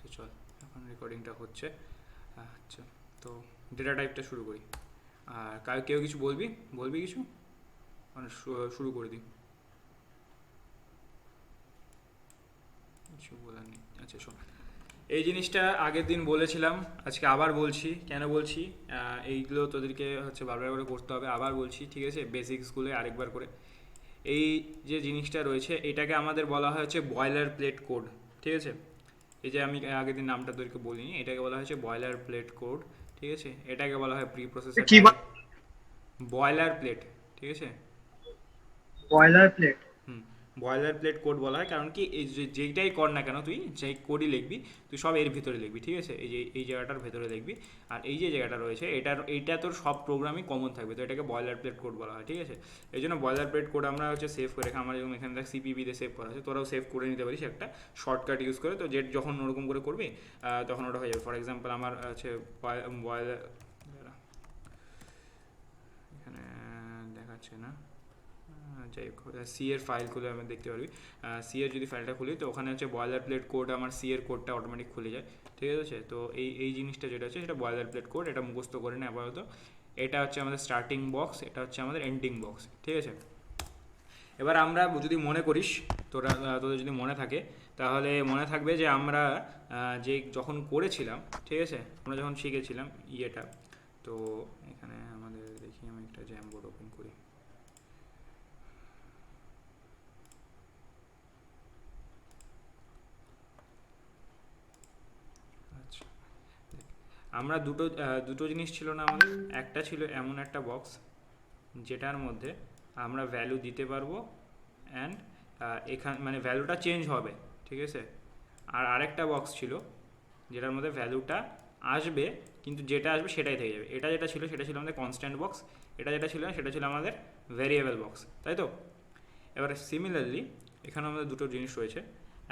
আচ্ছা চল, এখন রেকর্ডিংটা হচ্ছে। আচ্ছা, তো ডেটা টাইপটা শুরু করি। আর কেউ কিছু বলবি কিছু, মানে শুরু করে দিই। কিছু বলার নেই। আচ্ছা শোন, এই জিনিসটা আগের দিন বলেছিলাম, আজকে আবার বলছি। কেন বলছি? এইগুলো তোদেরকে হচ্ছে বারবার করে করতে হবে, আবার বলছি, ঠিক আছে? বেসিক্সগুলো আরেকবার করে। এই যে জিনিসটা রয়েছে, এটাকে আমাদের বলা হয় হচ্ছে বয়লার প্লেট কোড, ঠিক আছে? এই যে আমি আগের দিন নামটা তোদেরকে বলিনি, এটাকে বলা হচ্ছে বয়লার প্লেট কোড, ঠিক আছে? এটাকে বলা হয় প্রি প্রসেসর কি ডাইরেক্ট বয়লার প্লেট, ঠিক আছে? Boilerplate? হুম, বয়লার প্লেট কোড বলা হয়, কারণ কি এই যেইটাই কর না কেন, তুই যেই কোডই লিখবি, তুই সব এর ভিতরে লিখবি, ঠিক আছে? এই জায়গাটার ভেতরে লিখবি। আর এই যে জায়গাটা রয়েছে, এইটা তোর সব প্রোগ্রামই কমন থাকবে, তো এটাকে বয়লার প্লেট কোড বলা হয়, ঠিক আছে? এই জন্য বয়লার প্লেট কোড আমরা হচ্ছে সেভ করে রাখি। আমার যেরকম এখানে দেখ সিপিপিতে সেভ করা আছে, তোরাও সেভ করে নিতে পারিস একটা শর্টকাট ইউজ করে। তো যখন ওরকম করে করবি, তখন ওটা হয়ে যাবে। ফর এক্সাম্পল আমার হচ্ছে বয়লার, এখানে দেখাচ্ছে না, যাই হোক, সি এর ফাইল খুলে আমি দেখতে পারবি। সি এর যদি ফাইলটা খুলি, তো ওখানে হচ্ছে বয়লার প্লেট কোড, আমার সি এর কোডটা অটোমেটিক খুলে যায়, ঠিক আছে? তো এই জিনিসটা যেটা আছে, সেটা বয়লার প্লেট কোড, এটা মুখস্থ করে নেই আপাতত। এটা হচ্ছে আমাদের স্টার্টিং বক্স, এটা হচ্ছে আমাদের এন্ডিং বক্স, ঠিক আছে? এবার আমরা যদি মনে করিস, তোদের যদি মনে থাকে, তাহলে মনে থাকবে যে আমরা যে যখন করেছিলাম, ঠিক আছে, আমরা যখন শিখেছিলাম ইয়েটা, তো এখানে আমাদের দেখি, আমি একটা জ্যামবোর্ড ওপেন করি। আচ্ছা, আমরা দুটো জিনিস ছিল না আমাদের? একটা ছিল এমন একটা বক্স যেটার মধ্যে আমরা ভ্যালু দিতে পারবো, অ্যান্ড এখান মানে ভ্যালুটা চেঞ্জ হবে, ঠিক আছে? আর আরেকটা বক্স ছিল যেটার মধ্যে ভ্যালুটা আসবে, কিন্তু যেটা আসবে সেটাই থেকে যাবে। এটা যেটা ছিল সেটা ছিল আমাদের কনস্ট্যান্ট বক্স, এটা যেটা ছিল সেটা ছিল আমাদের ভ্যারিয়েবল বক্স, তাই তো? এবারে সিমিলারলি এখানে আমাদের দুটো জিনিস রয়েছে,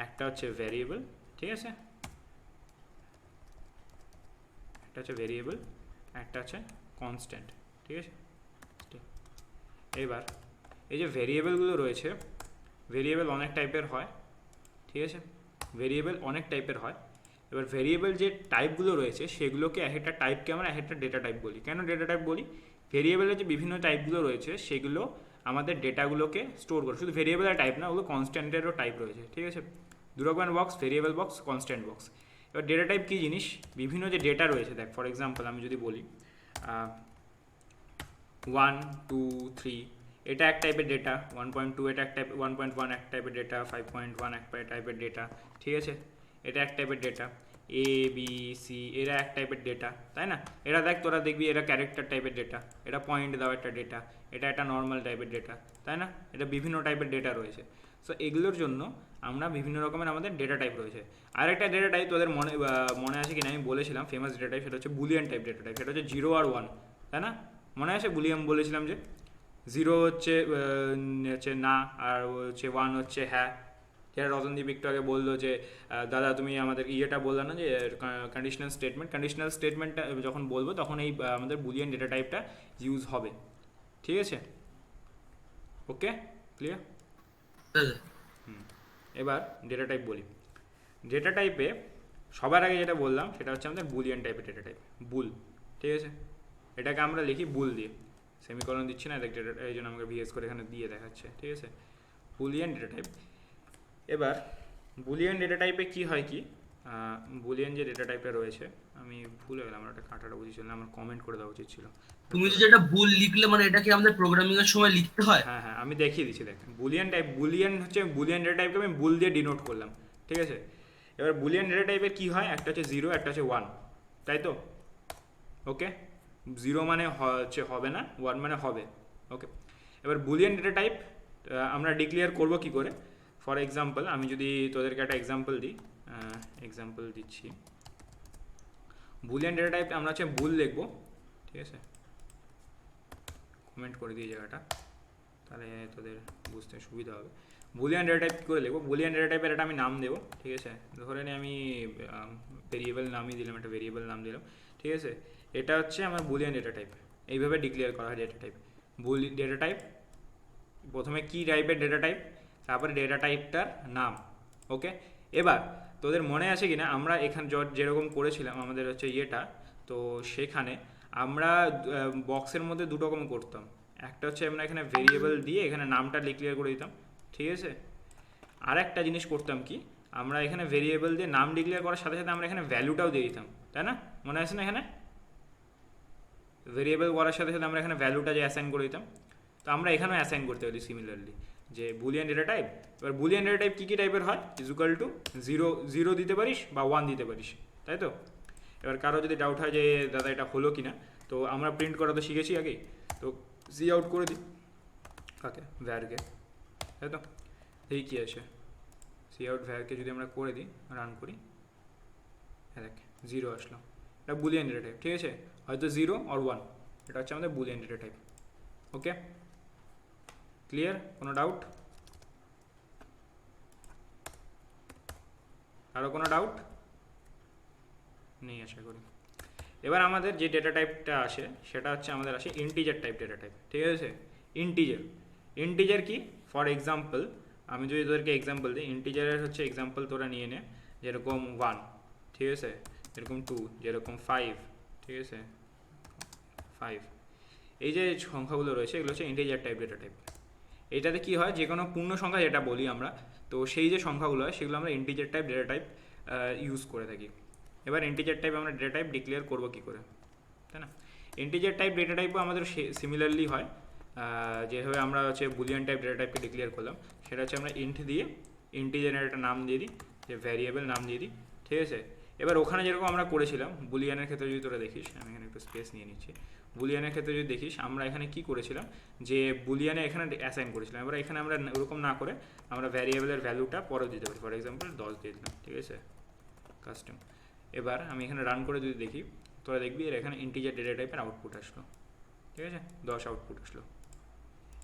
একটা হচ্ছে ভ্যারিয়েবল, ঠিক আছে? একটা হচ্ছে ভেরিয়েবল, একটা হচ্ছে কনস্ট্যান্ট, ঠিক আছে? এবার এই যে ভেরিয়েবলগুলো রয়েছে, ভেরিয়েবল অনেক টাইপের হয়, ঠিক আছে? ভেরিয়েবল অনেক টাইপের হয়। এবার ভেরিয়েবল যে টাইপগুলো রয়েছে, সেগুলোকে এক একটা টাইপকে আমরা এক একটা ডেটা টাইপ বলি। কেন ডেটা টাইপ বলি? ভেরিয়েবলের যে বিভিন্ন টাইপগুলো রয়েছে, সেগুলো আমাদের ডেটাগুলোকে স্টোর করে। শুধু ভেরিয়েবলের টাইপ না, ওগুলো কনস্ট্যান্টেরও টাইপ রয়েছে, ঠিক আছে? দু রকমের box, variable box, constant box. এবার ডেটা টাইপ কী জিনিস? বিভিন্ন যে ডেটা রয়েছে, দেখ ফর এক্সাম্পল আমি যদি বলি 1 2 3, এটা এক টাইপের ডেটা। 1.2 এটা এক টাইপ, 1.1 এক টাইপের ডেটা, 5.1 এক টাইপের ডেটা, ঠিক আছে? এটা এক টাইপের ডেটা। ABC এরা এক টাইপের ডেটা, তাই না? এরা দেখ, তোরা দেখবি এরা ক্যারেক্টার টাইপের ডেটা, এটা পয়েন্ট দেওয়া একটা ডেটা, এটা একটা নর্মাল টাইপের ডেটা, তাই না? এটা বিভিন্ন টাইপের ডেটা রয়েছে। সো এগুলোর জন্য আমরা বিভিন্ন রকমের আমাদের ডেটা টাইপ রয়েছে। আরেকটা ডেটা টাইপ তোদের মনে আছে কিনা, আমি বলেছিলাম ফেমাস ডেটা টাইপ, সেটা হচ্ছে বুলিয়ান টাইপ ডেটা টাইপ। সেটা হচ্ছে 0 আর 1, তাই না? মনে আছে বুলিয়ান বলেছিলাম যে 0 হচ্ছে না, আর হচ্ছে 1 হচ্ছে হ্যাঁ। যেটা রতনদীপ একটু আগে বললো যে দাদা তুমি আমাদের ইয়েটা বললে না যে কন্ডিশনাল স্টেটমেন্টটা যখন বলবো, তখন এই আমাদের বুলিয়ান ডেটা টাইপটা ইউজ হবে, ঠিক আছে? ওকে, ক্লিয়ার? হুম, এবার ডেটা টাইপ বলি। ডেটা টাইপে সবার আগে যেটা বললাম সেটা হচ্ছে আমাদের বুলিয়ান টাইপের ডেটা টাইপ, বুল, ঠিক আছে? এটাকে আমরা লিখি বুল দিয়ে, সেমিকলন দিচ্ছি না দেখ, ডেটা এই জন্য আমাকে ভিএস করে এখানে দিয়ে দেখাচ্ছে, ঠিক আছে? Boolean data type. এবার বুলিয়ান ডেটা টাইপে কী হয় কি, বুলিয়ান যে ডেটা টাইপটা রয়েছে, আমি ভুলে গেলাম, আমার একটা কাঁটাটা বুঝেছিল না, আমার কমেন্ট করে দেওয়া উচিত ছিল। তুমি যে যেটা ভুল লিখলে, মানে এটা কি আমাদের প্রোগ্রামিং এর সময় লিখতে হয়? হ্যাঁ হ্যাঁ, আমি দেখিয়ে দিচ্ছি, দেখ বুলিয়ান হচ্ছে বুলিয়ান ডেটা টাইপকে আমি বুল দিয়ে ডিনোট করলাম, ঠিক আছে? এবার বুলিয়ান ডেটা টাইপের কী হয়, একটা হচ্ছে 0, একটা হচ্ছে 1, তাই তো? ওকে, 0 মানে হচ্ছে হবে না, 1 মানে হবে, ওকে? এবার বুলিয়ান ডেটা টাইপ আমরা ডিক্লেয়ার করব কি করে? ফর এক্সাম্পল আমি যদি তোদেরকে একটা এক্সাম্পল দিই, এক্সাম্পল দিচ্ছি। বুলিয়ান ডেটা টাইপ আমরা হচ্ছে বুল লিখবো, ঠিক আছে? কমেন্ট করে দিই জায়গাটা, তাহলে তোদের বুঝতে সুবিধা হবে। বুলিয়ান ডেটা টাইপ কী করে লিখবো? বুলিয়ান ডেটা টাইপের একটা আমি নাম দেবো, ঠিক আছে? ধরে নিই আমি ভেরিয়েবল নামই দিলাম, একটা ভেরিয়েবল নাম দিলাম, ঠিক আছে? এটা হচ্ছে আমার বুলিয়ান ডেটা টাইপ। এইভাবে ডিক্লেয়ার করা হয় ডেটা টাইপ। ডেটা টাইপ প্রথমে কি টাইপের ডেটা টাইপ, তারপরে ডেটা টাইপটার নাম, ওকে? এবার তোদের মনে আছে কি না আমরা এখানে যেরকম করেছিলাম আমাদের হচ্ছে ইয়েটা, তো সেখানে আমরা বক্সের মধ্যে দুটো রকম করতাম। একটা হচ্ছে আমরা এখানে ভেরিয়েবল দিয়ে এখানে নামটা ডিক্লেয়ার করে দিতাম, ঠিক আছে। আর একটা জিনিস করতাম কি, আমরা এখানে ভেরিয়েবল দিয়ে নাম ডিক্লেয়ার করার সাথে সাথে আমরা এখানে ভ্যালুটাও দিয়ে দিতাম, তাই না? মনে আছে না? এখানে ভেরিয়েবল করার সাথে সাথে আমরা এখানে ভ্যালুটা যে অ্যাসাইন করে দিতাম, তো আমরা এখানেও অ্যাসাইন করতে পারি সিমিলারলি, যে বুলিয়ান ডেটা টাইপ। এবার বুলিয়ান ডেটা টাইপ কী কী টাইপের হয়, ইকুয়াল টু জিরো দিতে পারিস বা 1 দিতে পারিস, তাই তো? এবার কারো যদি ডাউট হয় যে দাদা এটা হলো কি না, তো আমরা প্রিন্ট করা তো শিখেছি আগেই, তো সি আউট করে দিই কাকে, ভ্যারকে, তাই তো? এই কী আছে, সি আউট ভ্যারকে যদি আমরা করে দিই, রান করি, হ্যাঁ দেখ 0 আসলো। এটা বুলিয়ান ডেটা টাইপ, ঠিক আছে, হয়তো 0 আর 1, এটা হচ্ছে আমাদের বুলিয়ান ডেটা টাইপ। ওকে, ক্লিয়ার? কোনো ডাউট? আরও কোনো ডাউট নেই আশা করি। এবার আমাদের যে ডেটা টাইপটা আসে সেটা হচ্ছে আমাদের আসে ইন্টিজার টাইপ ডেটা টাইপ, ঠিক আছে। ইন্টিজার কি, ফর এক্সাম্পল আমি যদি তোদেরকে এক্সাম্পল দিই, ইন্টিজারের হচ্ছে এক্সাম্পল তোরা নিয়ে নে, যেরকম 1, ঠিক আছে, যেরকম 2, যেরকম 5, ঠিক আছে, 5। এই যে সংখ্যাগুলো রয়েছে এগুলো হচ্ছে ইন্টিজার টাইপ ডেটা টাইপ। এটাতে কি হয়, যে কোনো পূর্ণ সংখ্যা যেটা বলি আমরা, তো সেই যে সংখ্যাগুলো হয় সেগুলো আমরা integer type data type use করে থাকি। এবার ইন্টিজার টাইপ আমরা ডেটা টাইপ ডিক্লেয়ার করবো কী করে, তাই না? ইন্টিজার টাইপ ডেটা টাইপও আমাদের সিমিলারলি হয়, যেভাবে আমরা হচ্ছে বুলিয়ান টাইপ ডেটা টাইপকে ডিক্লেয়ার করলাম, সেটা হচ্ছে আমরা ইন্ট দিয়ে ইন্টিজারের একটা নাম দিয়ে দিই, যে ভ্যারিয়েবল নাম দিয়ে দিই, ঠিক আছে। এবার ওখানে যেরকম আমরা করেছিলাম বুলিয়ানের ক্ষেত্রে যদি তোরা দেখিস, আমি এখানে একটু স্পেস নিয়ে নিচ্ছি, বুলিয়ানের ক্ষেত্রে যদি দেখিস আমরা এখানে কি করেছিলাম, যে বুলিয়ানে এখানে অ্যাসাইন করেছিলাম। এবার এখানে আমরা ওরকম না করে আমরা ভ্যারিয়েবলের ভ্যালুটা পরে দিতে পারি, ফর এক্সাম্পল 10 দিয়ে দিলাম, ঠিক আছে, কাস্টম। এবার আমি এখানে রান করে যদি দেখি, তোরা দেখবি এর এখানে ইন্টিজার ডেটা টাইপের আউটপুট আসলো, ঠিক আছে, 10 আউটপুট আসলো।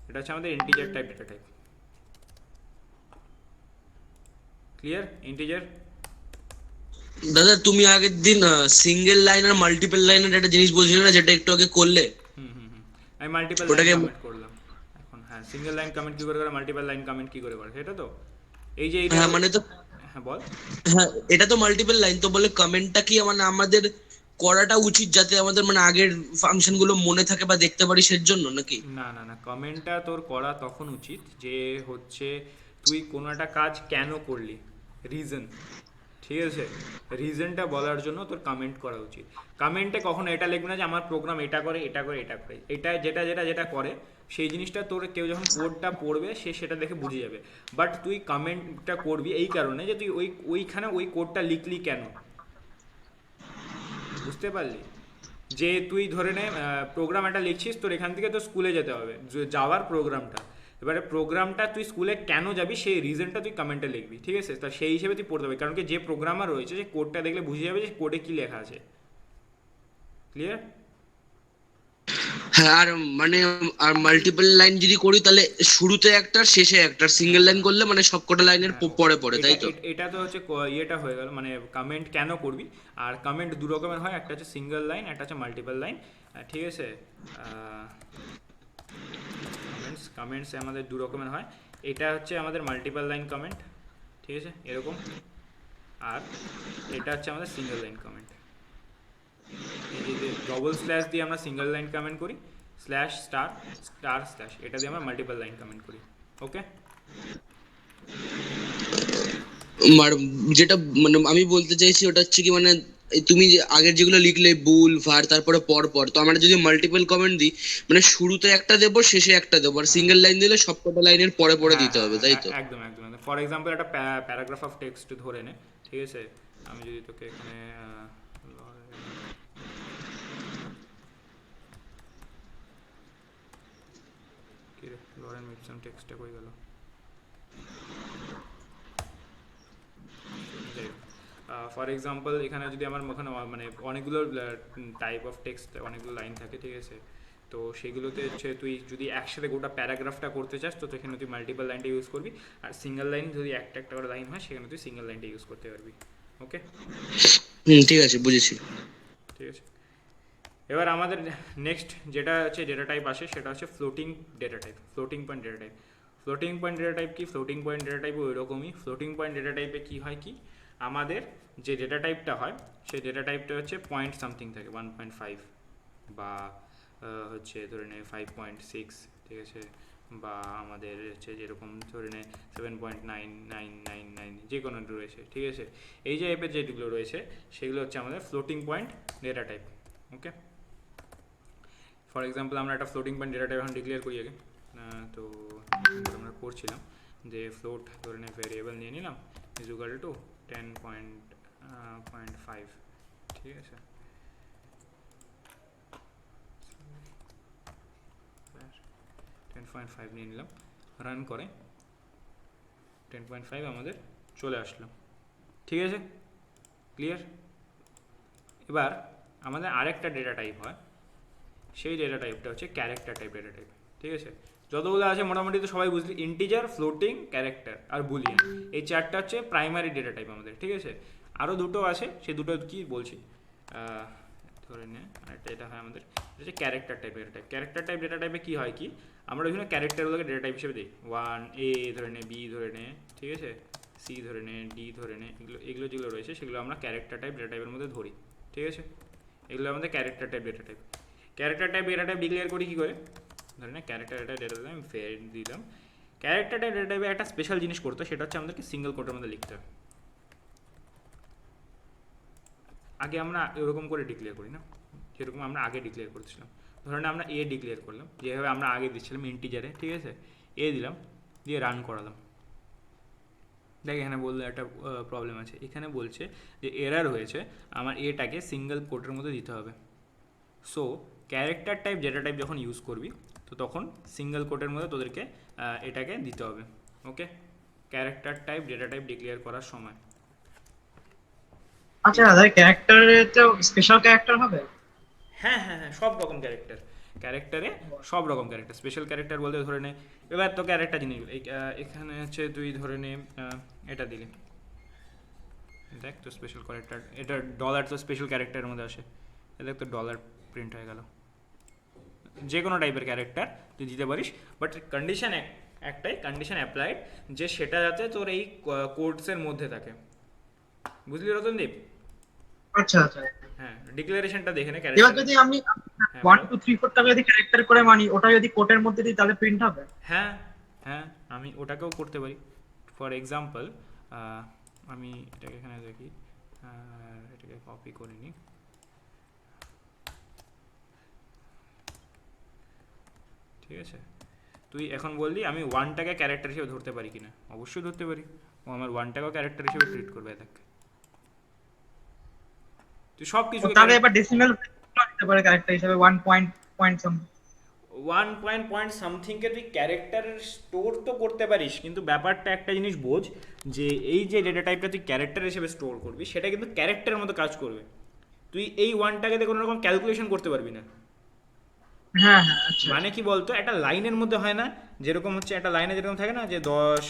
এটা হচ্ছে আমাদের integer type data type. Clear? Integer. দাদা তুমি আগের দিন সিঙ্গেল লাইন আর মাল্টিপল লাইনের একটা জিনিস বলছিলে না, যেটা একটু আগে করলে? আমি মাল্টিপল লাইন ওটাকে কমেন্ট করলাম এখন। হ্যাঁ, সিঙ্গেল লাইন কমেন্ট কী করে করে, মাল্টিপল লাইন কমেন্ট কী করে করে, সেটা তো এই যে এইটা। হ্যাঁ মানে তো, হ্যাঁ বল। হ্যাঁ এটা তো মাল্টিপল লাইন, তো বলে কমেন্টটা কি মানে আমাদের করাটা উচিত যাতে আমাদের মানে আগের ফাংশন গুলো মনে থাকে বা দেখতে পারি সের জন্য নাকি? না না না, কমেন্টটা তোর করা তখন উচিত যে হচ্ছে তুই কোনো একটা কাজ কেন করলি, রিজন, ঠিক আছে, রিজনটা বলার জন্য তোর কমেন্ট করা উচিত। কমেন্টে কখনো এটা লিখবি না যে আমার প্রোগ্রাম এটা করে এটা করে এটা করে, এটা যেটা যেটা যেটা করে সেই জিনিসটা তোর কেউ যখন কোডটা পড়বে সে সেটা দেখে বুঝে যাবে। বাট তুই কমেন্টটা করবি এই কারণে যে তুই ওইখানে ওই কোডটা লিখলি কেন, বুঝতে পারলি? যে তুই ধরে নে প্রোগ্রাম একটা লিখছিস, তোর এখান থেকে তো স্কুলে যেতে হবে, যাওয়ার প্রোগ্রামটা, এবারে প্রোগ্রামটা তুই স্কুলে কেন যাবি সেই রিজনটা তুই কমেন্টে লিখবি, ঠিক আছে। তা সেই হিসেবে তুই পড়তে হবে, কারণ কি যে প্রোগ্রামার রয়েছে যে কোডটা দেখলে বুঝে যাবে যে কোডে কী লেখা আছে। ক্লিয়ার? হ্যাঁ আর মানে আর মাল্টিপল লাইন যদি করি তাহলে শুরুতে একটা শেষে একটা, সিঙ্গেল লাইন করলে মানে সবকটা লাইনের হ্যাঁ, পরে পরে, এটা তাই তো? এটা তো হচ্ছে ইয়েটা হয়ে গেল, মানে কমেন্ট কেন করবি। আর কমেন্ট দু রকমের হয়, একটা হচ্ছে সিঙ্গেল লাইন, একটা হচ্ছে মাল্টিপল লাইন, ঠিক আছে। কমেন্টস আমাদের দু রকমের হয়, এটা হচ্ছে আমাদের মাল্টিপল লাইন কমেন্ট, ঠিক আছে, এরকম। আর এটা হচ্ছে আমাদের সিঙ্গেল লাইন কমেন্ট। এই যে ডবল স্ল্যাশ দিয়ে আমরা সিঙ্গেল লাইন কমেন্ট করি, স্ল্যাশ স্টার স্টার স্ল্যাশ, এটা দিয়ে আমরা মাল্টিপল লাইন কমেন্ট করি। ওকে, আর যেটা মানে আমি বলতে চাইছি ওটা হচ্ছে কি মানে এই তুমি যে আগের যেগুলো লিখলে বুল ভার তারপরে পর পর, তো আমরা যদি মাল্টিপল কমেন্ট দিই মানে শুরুতে একটা দেবো শেষে একটা দেবো, আর হ্যাঁ সিঙ্গেল লাইন দিলে সবকটা লাইনের পরে পরে হ্যাঁ দিতে হ্যাঁ হবে, হ্যাঁ, তাই তো? একদম একদম একদম। ফর এক্সাম্পল একটা প্যারাগ্রাফ অফ টেক্সট ধরে নে, ঠিক আছে। আমি যদি তোকে এখানে কি রে, লরেন মিপসন টেক্সটটা কই গেল? যাই হোক, ফর এক্সাম্পল এখানে যদি আমার ওখানে মানে অনেকগুলো টাইপ অফ টেক্সট, অনেকগুলো লাইন থাকে, ঠিক আছে। তো সেগুলোতে হচ্ছে তুই যদি একসাথে গোটা প্যারাগ্রাফটা করতে চাস তো সেখানে তুই মাল্টিপল লাইনটা ইউজ করবি, আর সিঙ্গেল লাইন যদি একটা একটা করে লাইন হয় সেখানে তুই সিঙ্গেল লাইনটা ইউজ করতে পারবি। ওকে, ঠিক আছে, বুঝেছি। ঠিক আছে। এবার আমাদের নেক্সট যেটা হচ্ছে ডেটা টাইপ আসে সেটা হচ্ছে floating data type, floating point data type. Floating point data type কি, ফ্লোটিং পয়েন্ট ডেটা টাইপ ওই রকমই। ফ্লোটিং পয়েন্ট ডেটা টাইপে কী হয় কি, আমাদের যে ডেটা টাইপটা হয় সেই ডেটা টাইপটা হচ্ছে পয়েন্ট সামথিং থাকে 1.5 বা হচ্ছে ধরে নে 5.6, ঠিক আছে, বা আমাদের হচ্ছে যেরকম ধরে নে 7.9999 যে কোনো রয়েছে, ঠিক আছে। এই যে টাইপের যেগুলো রয়েছে সেগুলো হচ্ছে আমাদের floating point data type. Okay, for example আমরা একটা ফ্লোটিং পয়েন্ট ডেটা টাইপ এখন ডিক্লেয়ার করি আগে। তো আমরা করছিলাম যে ফ্লোট ধরে নে ভেরিয়েবল নিয়ে নিলাম ইজ ইকুয়াল টু 10.5, ঠিক আছে। 10.5 নিয়ে নিলাম, রান করে 10.5 আমাদের চলে আসলো, ঠিক আছে, ক্লিয়ার। এবার আমাদের আরেকটা ডেটা টাইপ হয়, সেই ডেটা টাইপটা হচ্ছে ক্যারেক্টার টাইপ ডেটা টাইপ, ঠিক আছে। যতগুলো আছে মোটামুটি তো সবাই বুঝলি, ইন্টিজার, ফ্লোটিং, ক্যারেক্টার আর বুলিয়ান, এই চারটা হচ্ছে প্রাইমারি ডেটা টাইপ আমাদের, ঠিক আছে। আরও দুটো আছে, সেই দুটো কি বলছি ধরে নে। আরেকটা এটা হয় আমাদের হচ্ছে character type data type. Character type data টাইপে কী হয় কি, আমরা বিভিন্ন ক্যারেক্টারগুলোকে ডেটা টাইপ হিসেবে দিই। 1 A ধরে নে, বি ধরে নে, ঠিক আছে, সি ধরে নে, ডি ধরে নে, এগুলো এগুলো যেগুলো রয়েছে সেগুলো আমরা ক্যারেক্টার টাইপ ডেটা টাইপের মধ্যে ধরি, ঠিক আছে। এগুলো আমাদের character type data type. Character type data type declare করি কী করে, ধরে নে ক্যারেক্টার ডেটা ডেটা টাইপ আমি ফের দিলাম। ক্যারেক্টার টাইপ ডেটা টাইপে একটা স্পেশাল জিনিস করতে, সেটা হচ্ছে আমাদেরকে সিঙ্গেল কোটের মধ্যে লিখতে হবে। আগে আমরা এরকম করে ডিক্লেয়ার করি না, যেরকম আমরা আগে ডিক্লেয়ার করছিলাম। ধরেন আমরা এ ডিক্লেয়ার করলাম যেভাবে আমরা আগে দিচ্ছিলাম ইন্টিজারে, ঠিক আছে, এ দিলাম, দিয়ে রান করালাম। দেখ এখানে বললে একটা প্রবলেম আছে, এখানে বলছে যে এরার হয়েছে, আমার এটাকে সিঙ্গেল কোটের মধ্যে দিতে হবে। So character type data type যখন ইউজ করবি তো তখন সিঙ্গেল কোটের মধ্যে তোদেরকে এটাকে দিতে হবে। Okay, character type data type declare করার সময়। আচ্ছা দাদা, ক্যারেক্টারে তো স্পেশাল ক্যারেক্টার হবে? হ্যাঁ হ্যাঁ হ্যাঁ, সব রকম ক্যারেক্টারে সব রকম ক্যারেক্টার। স্পেশাল ক্যারেক্টার বলতে ধরে নে, এবার তো ক্যারেক্টার জিনিস এখানে হচ্ছে তুই ধরে নে এটা দিলি, দেখ তো স্পেশাল ক্যারেক্টার, এটা ডলার তো স্পেশাল ক্যারেক্টারের মধ্যে আসে, দেখ তো ডলার প্রিন্ট হয়ে গেল। যে কোনো টাইপের ক্যারেক্টার তুই দিতে পারিস, বাট কন্ডিশন একটাই, কন্ডিশন অ্যাপ্লাইড, যে সেটা যাতে তোর এই কোডসের মধ্যে থাকে, বুঝলি রতনদীপ? আচ্ছা আচ্ছা। হ্যাঁ, ডিক্লারেশনটা দেখে নে এবার ক্যারেক্টার। যদি আমি হ্যাঁ 1 বলো। 2 3 4 টাকে যদি ক্যারেক্টার করে মানি, ওটা যদি কোটের মধ্যে দিই তাহলে প্রিন্ট হবে? হ্যাঁ হ্যাঁ, আমি ওটাকেও করতে পারি। ফর এক্সাম্পল আমি এটাকে এখানে দেখি, এটাকে কপি করে নিই, ঠিক আছে। তুই এখন বললি আমি ওয়ানটাকে ক্যারেক্টার হিসেবে ধরতে পারি কিনা, অবশ্যই ধরতে পারি, ও আমার ওয়ানটাকেও ক্যারেক্টার হিসেবে ট্রিট করবে। দেখ তুই সব কিছু তাহলে এবার ডেসিমাল দিতে পারে ক্যারেক্টার হিসেবে 1 পয়েন্ট পয়েন্ট সাম। 1 সামথিংকে তুই ক্যারেক্টার স্টোর তো করতে পারিস, কিন্তু ব্যাপারটা একটা জিনিস বোঝ, যে এই যে ডেটা টাইপটা তুই ক্যারেক্টার হিসেবে স্টোর করবি সেটা কিন্তু ক্যারেক্টারের মতো কাজ করবে। তুই এই ওয়ানটাকে কোনো রকম ক্যালকুলেশন করতে পারবি না। হ্যাঁ হ্যাঁ, আচ্ছা। মানে কি বলতো, একটা লাইনের মধ্যে হয় না, যেরকম হচ্ছে একটা লাইনে যেরকম থাকে না যে 10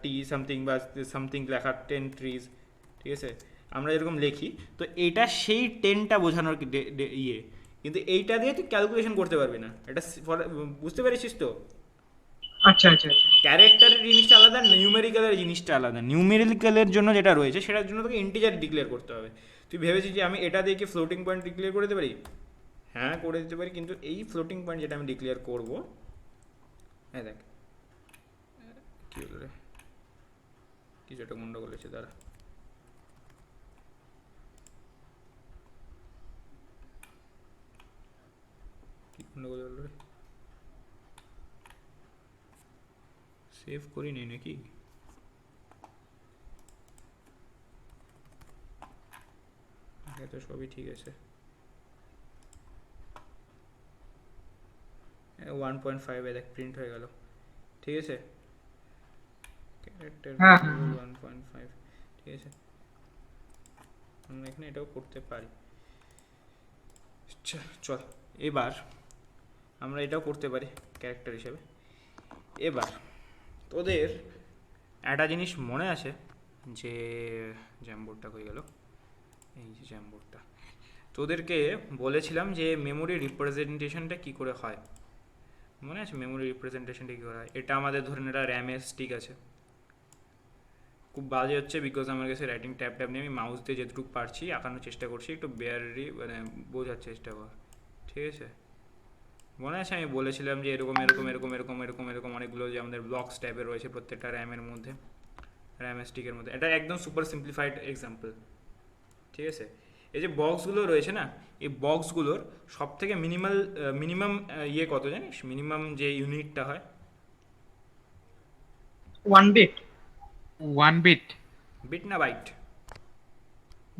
টি সামথিং বা সামথিং লেখা 10 ট্রিজ, ঠিক আছে, আমরা যেরকম লিখি, তো এইটা সেই 10টা বোঝানোর ইয়ে, কিন্তু এইটা দিয়ে তুই ক্যালকুলেশন করতে পারবি না। এটা বুঝতে পেরেছিস তো? আচ্ছা আচ্ছা আচ্ছা। ক্যারেক্টারের জিনিসটা আলাদা, নিউমেরিক্যালের জিনিসটা আলাদা। নিউমেরিক্যালের জন্য যেটা রয়েছে সেটার জন্য তোকে ইন্টিজার ডিক্লেয়ার করতে হবে। তুই ভেবেছিস যে আমি এটা দিয়ে কি ফ্লোটিং পয়েন্ট ডিক্লেয়ার করে দিতে পারি? হ্যাঁ করে দিতে পারি, কিন্তু এই ফ্লোটিং পয়েন্ট যেটা আমি ডিক্লেয়ার করবো, হ্যাঁ দেখ কী হলো রে, কিছু একটা গন্ডগোল হয়েছে, দাঁড়া। কি গন্ডগোল হলো রে, সেভ করি নি নাকি? আগে তো সবই ঠিক আছে। 1.5 দেখ প্রিন্ট হয়ে গেল, ঠিক আছে, ক্যারেক্টার হ্যাঁ 1.5, ঠিক আছে। আমরা এখানে এটাও করতে পারি। আচ্ছা চল, এবার আমরা এটাও করতে পারি ক্যারেক্টার হিসেবে। এবার তোদের একটা জিনিস মনে আছে যে জ্যামবোর্ডটা হয়ে গেল, এই যে জ্যামবোর্ডটা, তোদেরকে বলেছিলাম যে মেমোরি রিপ্রেজেন্টেশনটা কি করে হয়, মনে আছে মেমোরি রিপ্রেজেন্টেশনটা কী করা হয়? এটা আমাদের ধরে এটা র্যামের স্টিক আছে, খুব বাজে হচ্ছে বিকজ আমার কাছে রাইটিং ট্যাব ট্যাব নিয়ে আমি মাউস দিয়ে যেটুকু পারছি আঁকানোর চেষ্টা করছি, একটু বেয়ারলি মানে বোঝার চেষ্টা কর, ঠিক আছে? মনে আছে আমি বলেছিলাম যে এরকম এরকম এরকম এরকম এরকম এরকম অনেকগুলো যে আমাদের ব্লকস টাইপের রয়েছে প্রত্যেকটা র্যামের মধ্যে, র্যাম স্টিকের মধ্যে। এটা একদম সুপার সিম্পলিফাইড এক্সাম্পল, ঠিক আছে? এই যে বক্সগুলো রয়েছে না, এই বক্সগুলোর সব থেকে মিনিমাম ইয়ে কত জানিস? মিনিমাম যে ইউনিটটা হয় 1 বিট। 1 বিট। বিট না byte?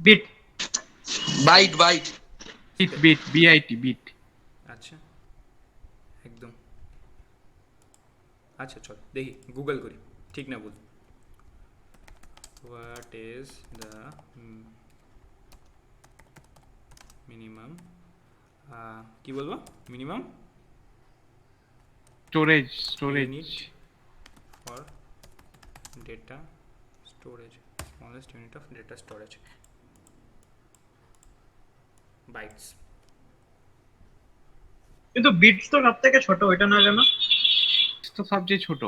Bit. Byte byte. Bit B I T bit. আচ্ছা, একদম। আচ্ছা চল দেখি, গুগল করি, ঠিক না ভুল। হোয়াট ইজ দ্য মিনিমাম, কি বলবো, minimum storage unit for data storage, smallest unit of data storage, bytes. কিন্তু বিটস তো সব থেকে ছোট, ওইটা না কেন? তো সবচেয়ে ছোট।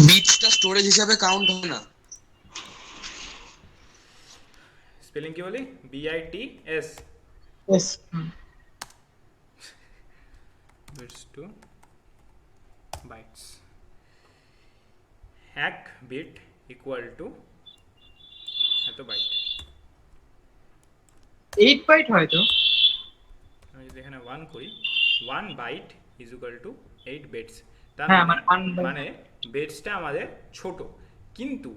বিটসটা স্টোরেজ হিসাবে কাউন্ট হয় না। স্পেলিং কি বলি? BITS, yes. bits to bytes, এক বিট ইকুয়াল টু এত বাইট। 8 বাইট হয়তো। আমি যদি এখানে 1 করি, 1 byte is equal to 8 bits. তার হ্যাঁ, মানে মানে 1 byte। মানে বিটসটা আমাদের ছোট, কিন্তু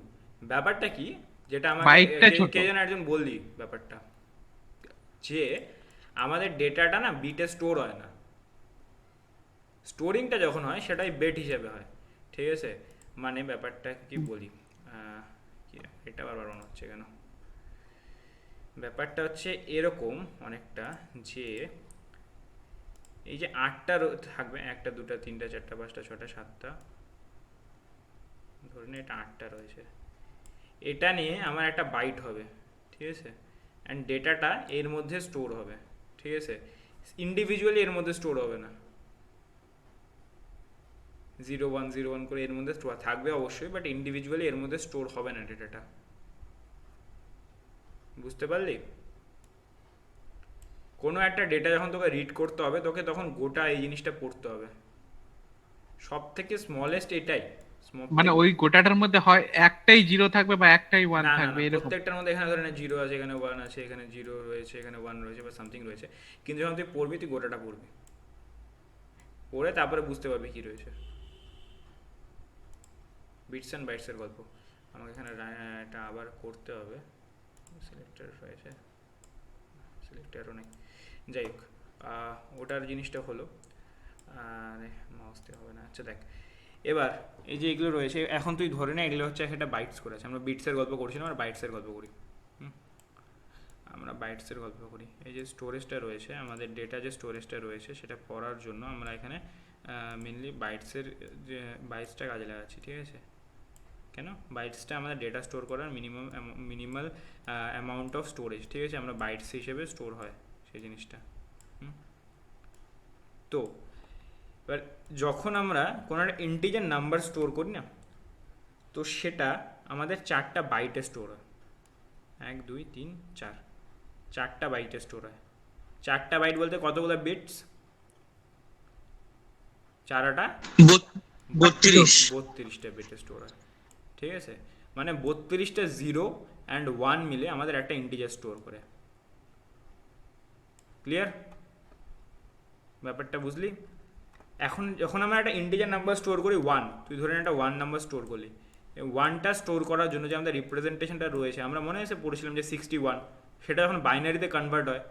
ব্যাপারটা কি, যেটা বাইটটা আমাকে ছোট। কে যেন একজন বললি ব্যাপারটা, যে আমাদের ডেটাটা না বিটে স্টোর হয় না, স্টোরিংটা যখন হয় সেটাই বিট হিসেবে হয়, ঠিক আছে? মানে ব্যাপারটা কি বলি, এটা বারবার মনে হচ্ছে কেন, ব্যাপারটা হচ্ছে এরকম অনেকটা, যে এই যে 8টা থাকবে, 1টা 2টা 3টা 4টা 5টা 6টা 7টা, ধরে নে এটা 8টা রয়েছে, এটা নিয়ে আমার একটা বাইট হবে, ঠিক আছে? অ্যান্ড ডেটাটা এর মধ্যে স্টোর হবে, ঠিক আছে? ইন্ডিভিজুয়ালি এর মধ্যে স্টোর হবে না, 0101 করে এর মধ্যে স্টোর থাকবে অবশ্যই, বাট ইন্ডিভিজুয়ালি এর মধ্যে স্টোর হবে না ডেটাটা। বুঝতে পারলি? কোনো একটা ডেটা যখন তোকে রিড করতে হবে, তোকে তখন গোটা এই জিনিসটা পড়তে হবে। সব থেকে স্মলেস্ট এটাই, মানে ওই গোটাটার মধ্যে হয় একটাই জিরো থাকবে বা একটাই ওয়ান না না থাকবে না, এরকম। প্রত্যেকটার মধ্যে এখানে ধরে জিরো আছে, এখানে ওয়ান আছে, এখানে জিরো রয়েছে, এখানে ওয়ান রয়েছে বা সামথিং রয়েছে, কিন্তু যখন তুই পড়বি তুই গোটাটা পড়বি, পড়ে তারপরে বুঝতে পারবি কি রয়েছে। বিটস অ্যান্ড বাইটসের গল্প আমাকে এখানে এটা আবার করতে হবে, সিলেক্টর রয়েছে, সিলেক্টরও নেই, যাই হোক, ওটার জিনিসটা হলো, আরে মাউস দিয়ে হবে না। আচ্ছা দেখ, এবার এই যে এগুলো রয়েছে, এখন তুই ধরে নে এগুলো হচ্ছে একটা বাইটস করেছে, আমরা বিটসের গল্প করছিলাম আর বাইটসের গল্প করি, আমরা বাইটসের গল্প করি। এই যে স্টোরেজটা রয়েছে, আমাদের ডেটা যে স্টোরেজটা রয়েছে সেটা পড়ার জন্য আমরা এখানে মেনলি বাইটসের যে বাইটসটা কাজে লাগাচ্ছি, ঠিক আছে? কেন? বাইটসটা আমাদের ডেটা স্টোর করার মিনিমাল অ্যামাউন্ট অফ স্টোরেজ, ঠিক আছে? আমরা বাইটস হিসেবে স্টোর হয় সেই জিনিসটা। তো এবার যখন আমরা কোনো একটা ইন্টিজার নাম্বার স্টোর করি না, তো সেটা আমাদের 4টা বাইটে স্টোর হয়, 1 2 3 4, 4টা বাইটে স্টোর হয়। 4টা বাইট বলতে কতগুলো বিটস? 4টা 32টা বিটে স্টোর হয়, ঠিক আছে? মানে 32টা 0 অ্যান্ড 1 মিলে আমাদের একটা ইন্টিজার স্টোর করে। ক্লিয়ার? ব্যাপারটা বুঝলি? এখন যখন আমরা একটা ইন্টিজার নাম্বার স্টোর করি 1, তুই ধরে একটা 1 নাম্বার স্টোর করলি, 1টা স্টোর করার জন্য যে আমাদের রিপ্রেজেন্টেশনটা রয়েছে, আমরা মনে আছে পড়েছিলাম যে 61, সেটা যখন বাইনারিতে কনভার্ট হয়,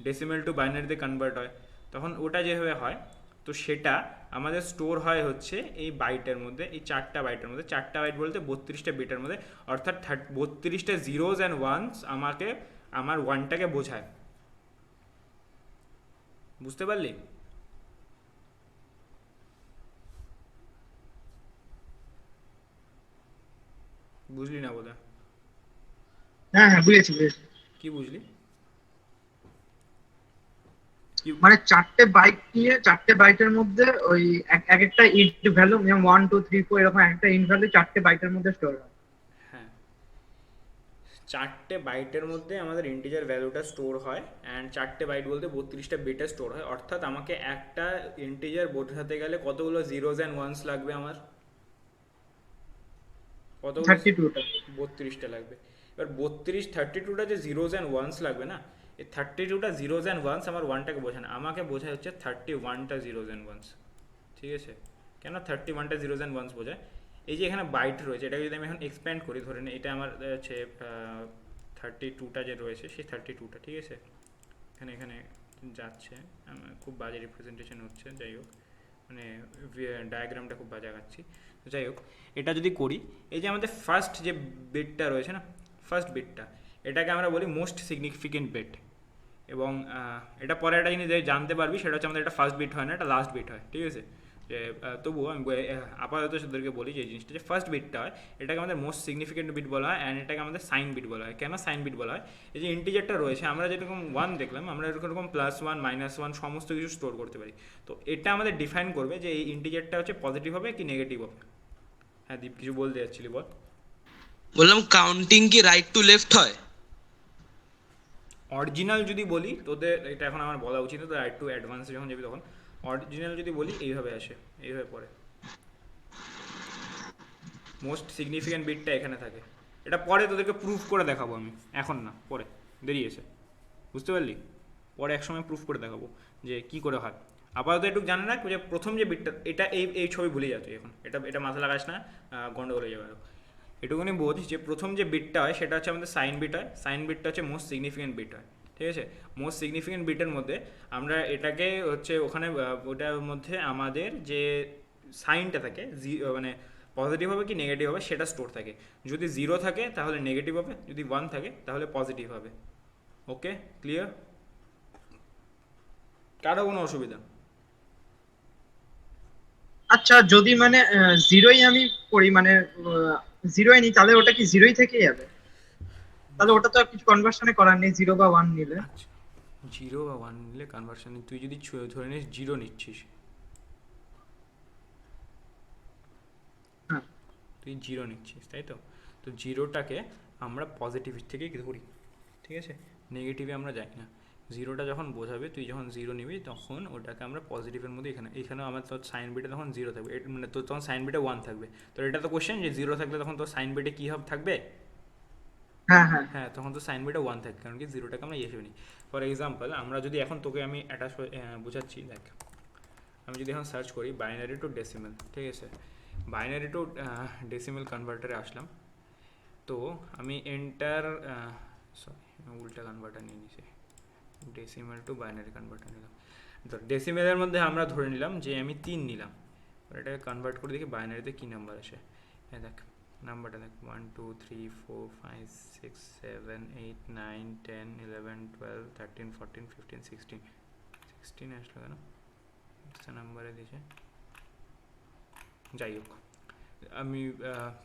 ডেসিমেল টু বাইনারিতে কনভার্ট হয়, তখন ওটা যেভাবে হয়, তো সেটা আমাদের স্টোর হয় হচ্ছে এই বাইটের মধ্যে, এই 4টা বাইটের মধ্যে। 4টা বাইট বলতে 32টা বিটের মধ্যে, অর্থাৎ 32টা জিরোজ অ্যান্ড ওয়ানস আমাকে আমার 1টাকে বোঝায়। বুঝতে পারলি? বুঝলি না বোধহয়? হ্যাঁ হ্যাঁ, বুঝেছি বুঝেছি। কি বুঝলি? কি মানে 4টে বাইট নিয়ে 4টে বাইটের মধ্যে ওই এক একটা ইন্ট ভ্যালু যেমন 1 2 3 4 এরকম একটা ইন্ট ভ্যালু 4টে বাইটের মধ্যে স্টোর হয়। হ্যাঁ, 4টে বাইটের মধ্যে আমাদের ইন্টিজার ভ্যালুটা স্টোর হয়, অ্যান্ড 4টে বাইট বলতে 32টা বিটে স্টোর হয়। অর্থাৎ আমাকে একটা ইন্টিজার বোঝাতে গেলে কতগুলো জিরোজ অ্যান্ড ওয়ান্স লাগবে আমার? কতগুলো? 32টা। 32টা লাগবে। এবার 32টা যে জিরোজ অ্যান্ড ওয়ান্স লাগবে না, এই 32টা জিরোজ অ্যান্ড ওয়ান্স আমার ওয়ানটাকে বোঝায় না, আমাকে বোঝায় হচ্ছে 31টা জিরোজ অ্যান্ড ওয়ান্স। ঠিক আছে, কেন 31টা জিরোজ অ্যান্ড ওয়ান্স বোঝায়? এই যে এখানে বাইট রয়েছে, এটাকে যদি আমি এখন এক্সপ্যান্ড করি, ধরে নিই এটা আমার হচ্ছে 32টা যে রয়েছে সেই 32টা, ঠিক আছে, এখানে এখানে যাচ্ছে, আমার খুব বাজে রিপ্রেজেন্টেশন হচ্ছে, যাই হোক, মানে ডায়াগ্রামটা খুব বাজে আঁকাচ্ছি, তো যাই হোক, এটা যদি করি, এই যে আমাদের ফার্স্ট যে বিটটা রয়েছে না, ফার্স্ট বিটটা, এটাকে আমরা বলি মোস্ট সিগনিফিকেন্ট বিট। এবং এটা পরে একটা জিনিস জানতে পারবি, সেটা হচ্ছে আমাদের এটা ফার্স্ট বিট হয় না, এটা লাস্ট বিট হয়, ঠিক আছে। যে তবুও আমি আপাতত তোদেরকে বলি যে জিনিসটা, যে ফার্স্ট বিটটা হয় এটাকে আমাদের মোস্ট সিগনিফিকেন্ট বিট বলা হয়, অ্যান্ড এটাকে আমাদের সাইন বিট বলা হয়। কেন সাইন বিট বলা হয়? এই যে ইন্টিজারটা রয়েছে, আমরা যেরকম 1 দেখলাম, আমরা এরকম +1 -1 সমস্ত কিছু স্টোর করতে পারি। তো এটা আমাদের ডিফাইন করবে যে এই ইন্টিজারটা হচ্ছে পজিটিভ হবে কি নেগেটিভ হবে। হ্যাঁ দীপ, কিছু বলতে যাচ্ছিলি, বল। বললাম কাউন্টিং কি রাইট টু লেফট হয়? অরিজিনাল যদি বলি তোদের, এটা এখন আমার বলা উচিত, তো রাইট টু অ্যাডভান্সে যখন যাবি তখন, অরিজিনাল যদি বলি এইভাবে আসে, এইভাবে পড়ে, মোস্ট সিগনিফিক্যান্ট বিটটা এখানে থাকে। এটা পরে তোদেরকে প্রুফ করে দেখাবো আমি, এখন না, পরে, দেরি এসে, বুঝতে পারলি? পরে একসময় প্রুফ করে দেখাবো যে কী করে হয়। আপাতত একটু জানে না যে প্রথম যে বিটটা, এটা এই ছবি ভুলে যাচ্ছে এখন, এটা মাথা লাগাস না, গন্ডগোল হয়ে যাবে আরও। এটুকুনি বোঝ যে প্রথম যে বিটটা হয় সেটা হচ্ছে আমাদের সাইন বিট হয়, সাইন বিটটা হচ্ছে মোস্ট সিগনিফিক্যান্ট বিট হয়, ঠিক আছে। মোস্ট সিগনিফিক্যান্ট বিটের মধ্যে আমরা এটাকে হচ্ছে ওখানে ওটার মধ্যে আমাদের যে সাইনটা থাকে, মানে পজিটিভ হবে কি নেগেটিভ হবে সেটা স্টোর থাকে। যদি 0 থাকে তাহলে নেগেটিভ হবে, যদি 1 থাকে তাহলে পজিটিভ হবে। ওকে, ক্লিয়ার? কারো কোনো অসুবিধা? আচ্ছা, যদি মানে জিরোই আমি করি, মানে জিরোই নি, তাহলে ওটা কি জিরোই থেকে যাবে? তাহলে ওটা তো আর কিছু কনভার্সনে করার নেই, 0 বা 1 নিলে। আচ্ছা, 0 বা 1 নিলে কনভার্সন, তুই যদি ধরে নিস 0 নিচ্ছিস, হ্যাঁ। তুই 0 নিচ্ছিস, তাই তো? তো 0টাকে আমরা পজিটিভ থেকেই ধরি, ঠিক আছে, নেগেটিভে আমরা যাই না। 0টা যখন বোঝাবে, তুই যখন 0 নিবি তখন ওটাকে আমরা পজিটিভের মধ্যে, এখানেও আমার তোর সাইন বিটে তখন 0 থাকবে, মানে তোর তখন সাইন বিটে 1 থাকবে। তো এটা তো কোশ্চেন যে 0 থাকলে তখন তোর সাইন বিটে কী থাকবে? হ্যাঁ হ্যাঁ। হ্যাঁ, তখন তো সাইন বিটে 1 থাকে, কারণ কি 0টাকে আমরা হিসেবে নিই। ফর এক্সাম্পল, আমরা যদি এখন তোকে আমি একটা বোঝাচ্ছি, দেখ, আমি যদি এখন সার্চ করি বাইনারি টু ডেসিমেল, ঠিক আছে, বাইনারি টু ডেসিমেল কনভার্টারে আসলাম, তো আমি এন্টার, সরি উল্টা কনভার্টার নিয়ে নিছি, ডেসিমেল টু বাইনারি কনভার্টার নিলাম। তো ডেসিমেলের মধ্যে আমরা ধরে নিলাম যে আমি 3 নিলাম, এটাকে কনভার্ট করে দেখি বাইনারিতে কী নাম্বার আসে। হ্যাঁ দেখ, নাম্বারটা দেখ, 1 2 3 4 5 6 7 8 9 10 11 12 13 14 15 16 16 আসলো কেন, নাম্বারে দিয়েছে, যাই হোক, আমি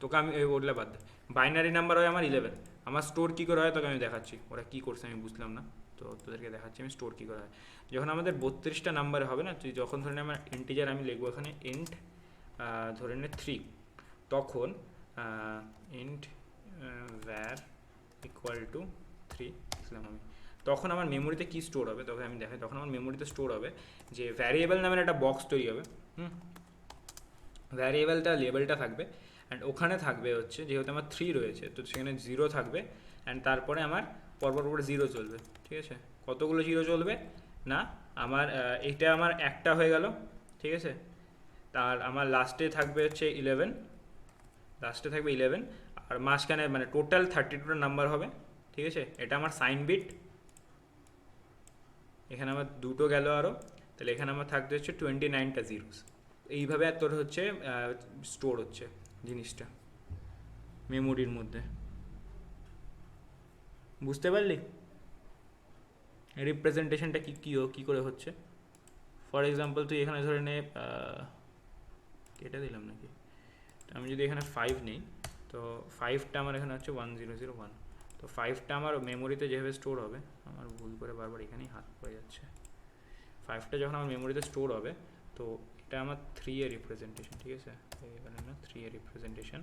তোকে আমি ওগুলো বাদ দে, বাইনারি নাম্বার হয় আমার 11। আমার স্টোর কী করে হয় তোকে আমি দেখাচ্ছি, ওরা কী করছে আমি বুঝলাম না, তো তোদেরকে দেখাচ্ছি আমি স্টোর কী করে হয়। যখন আমাদের 32টা নাম্বারে হবে না, তুই যখন ধরে নে আমার ইন্টিজার আমি লিখবো এখানে ইন্ট ধরে নে 3, তখন ইন্ট ভ্যার ইকুয়াল টু 3 লিখলাম আমি, তখন আমার মেমোরিতে কী স্টোর হবে তোকে আমি দেখাই। তখন আমার মেমোরিতে স্টোর হবে যে ভ্যারিয়েবল নামের একটা বক্স তৈরি হবে, ভ্যারিয়েবলটা লেবেলটা থাকবে, অ্যান্ড ওখানে থাকবে হচ্ছে, যেহেতু আমার 3 রয়েছে তো সেখানে 0 থাকবে, অ্যান্ড তারপরে আমার পরপর 0 চলবে, ঠিক আছে। কতগুলো 0 চলবে না, আমার এইটা আমার একটা হয়ে গেল, ঠিক আছে, তার আমার লাস্টে থাকবে হচ্ছে 11, লাস্টে থাকবে 11, আর মাঝখানে মানে টোটাল 32টা নাম্বার হবে, ঠিক আছে। এটা আমার সাইন বিট, এখানে আমার 2টো গেল আরও, তাহলে এখানে আমার থাকতে হচ্ছে 29টা জিরোস। এইভাবে তোর হচ্ছে স্টোর হচ্ছে জিনিসটা মেমোরির মধ্যে, বুঝতে পারলি রিপ্রেজেন্টেশনটা কী করে হচ্ছে। ফর এক্সাম্পল তুই এখানে ধরে নে, কেটে দিলাম নাকি, আমি যদি এখানে 5 নিই, তো 5টা আমার এখানে হচ্ছে 1001, তো 5টা আমার মেমোরিতে যেভাবে স্টোর হবে, আমার ভুল করে বারবার এখানেই হাত পড়ে যাচ্ছে, 5টা যখন আমার মেমোরিতে স্টোর হবে, তো এটা আমার 3 এর রিপ্রেজেন্টেশন, ঠিক আছে, এখানে না 3 এর রিপ্রেজেন্টেশন।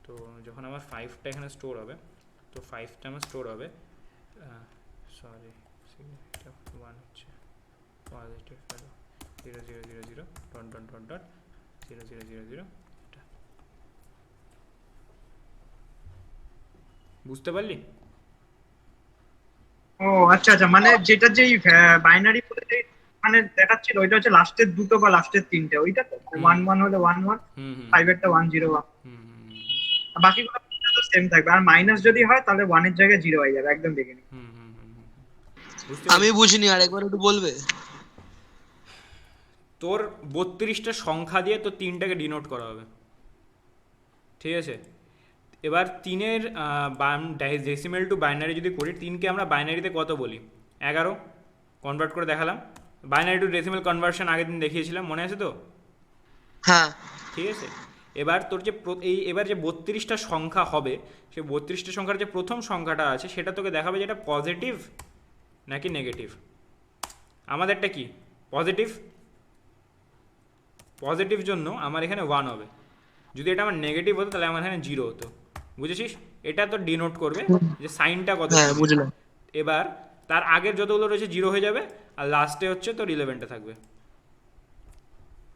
তো যখন আমার 5টা এখানে স্টোর হবে, তো 5টা আমার স্টোর হবে, সরি এটা 1 হচ্ছে positive value 0 0 0 0 dot dot dot dot 0 0 0 0। এটা বুঝতে পারলি? ও আচ্ছা আচ্ছা, মানে যেটা যেই বাইনারি বলে যে মানে দেখাচ্ছিল ওইটা হচ্ছে লাস্টের দুটো বা লাস্টের তিনটে, ওইটা তো হুম। 1 1 হলে 1 1, হুম হুম 5 এরটা 1 0 1, হুম হুম আর বাকিগুলো তো সেম থাকবে। আর মাইনাস যদি হয় তাহলে 1 এর জায়গায় 0 হয়ে যাবে, একদম দেখে নিই। হুম হুম হুম হুম হুম। বুঝতে আমি পেরেছি। বুঝিনি, আর একবার একটু বলবে? তোর 32টা সংখ্যা দিয়ে তোর 3টাকে ডিনোট করা হবে, ঠিক আছে। এবার 3-এর ডেসিমেল টু বাইনারি যদি করি, 3কে আমরা বাইনারিতে কত বলি? 11 কনভার্ট করে দেখালাম। বাইনারি টু ডেসিমেল কনভার্সন আগের দিন দেখিয়েছিলাম, মনে আছে তো? হ্যাঁ। ঠিক আছে। এবার তোর যে এবার যে 32টা সংখ্যা হবে, সেই 32টা সংখ্যার যে প্রথম সংখ্যাটা আছে সেটা তোকে দেখাবে যে এটা পজিটিভ নাকি নেগেটিভ। আমাদেরটা কি পজিটিভ, পজিটিভ জন্য আমার এখানে 1 হবে। যদি এটা আমার নেগেটিভ হতো তাহলে আমার এখানে 0 হতো, বুঝেছিস? এটা তো ডিনোট করবে যে সাইনটা কত হ্যাঁ, ডিগ্রি। বুঝলাম। এবার তার আগের যতগুলো রয়েছে 0 হয়ে যাবে, আর লাস্টে হচ্ছে তোর 11টা থাকবে।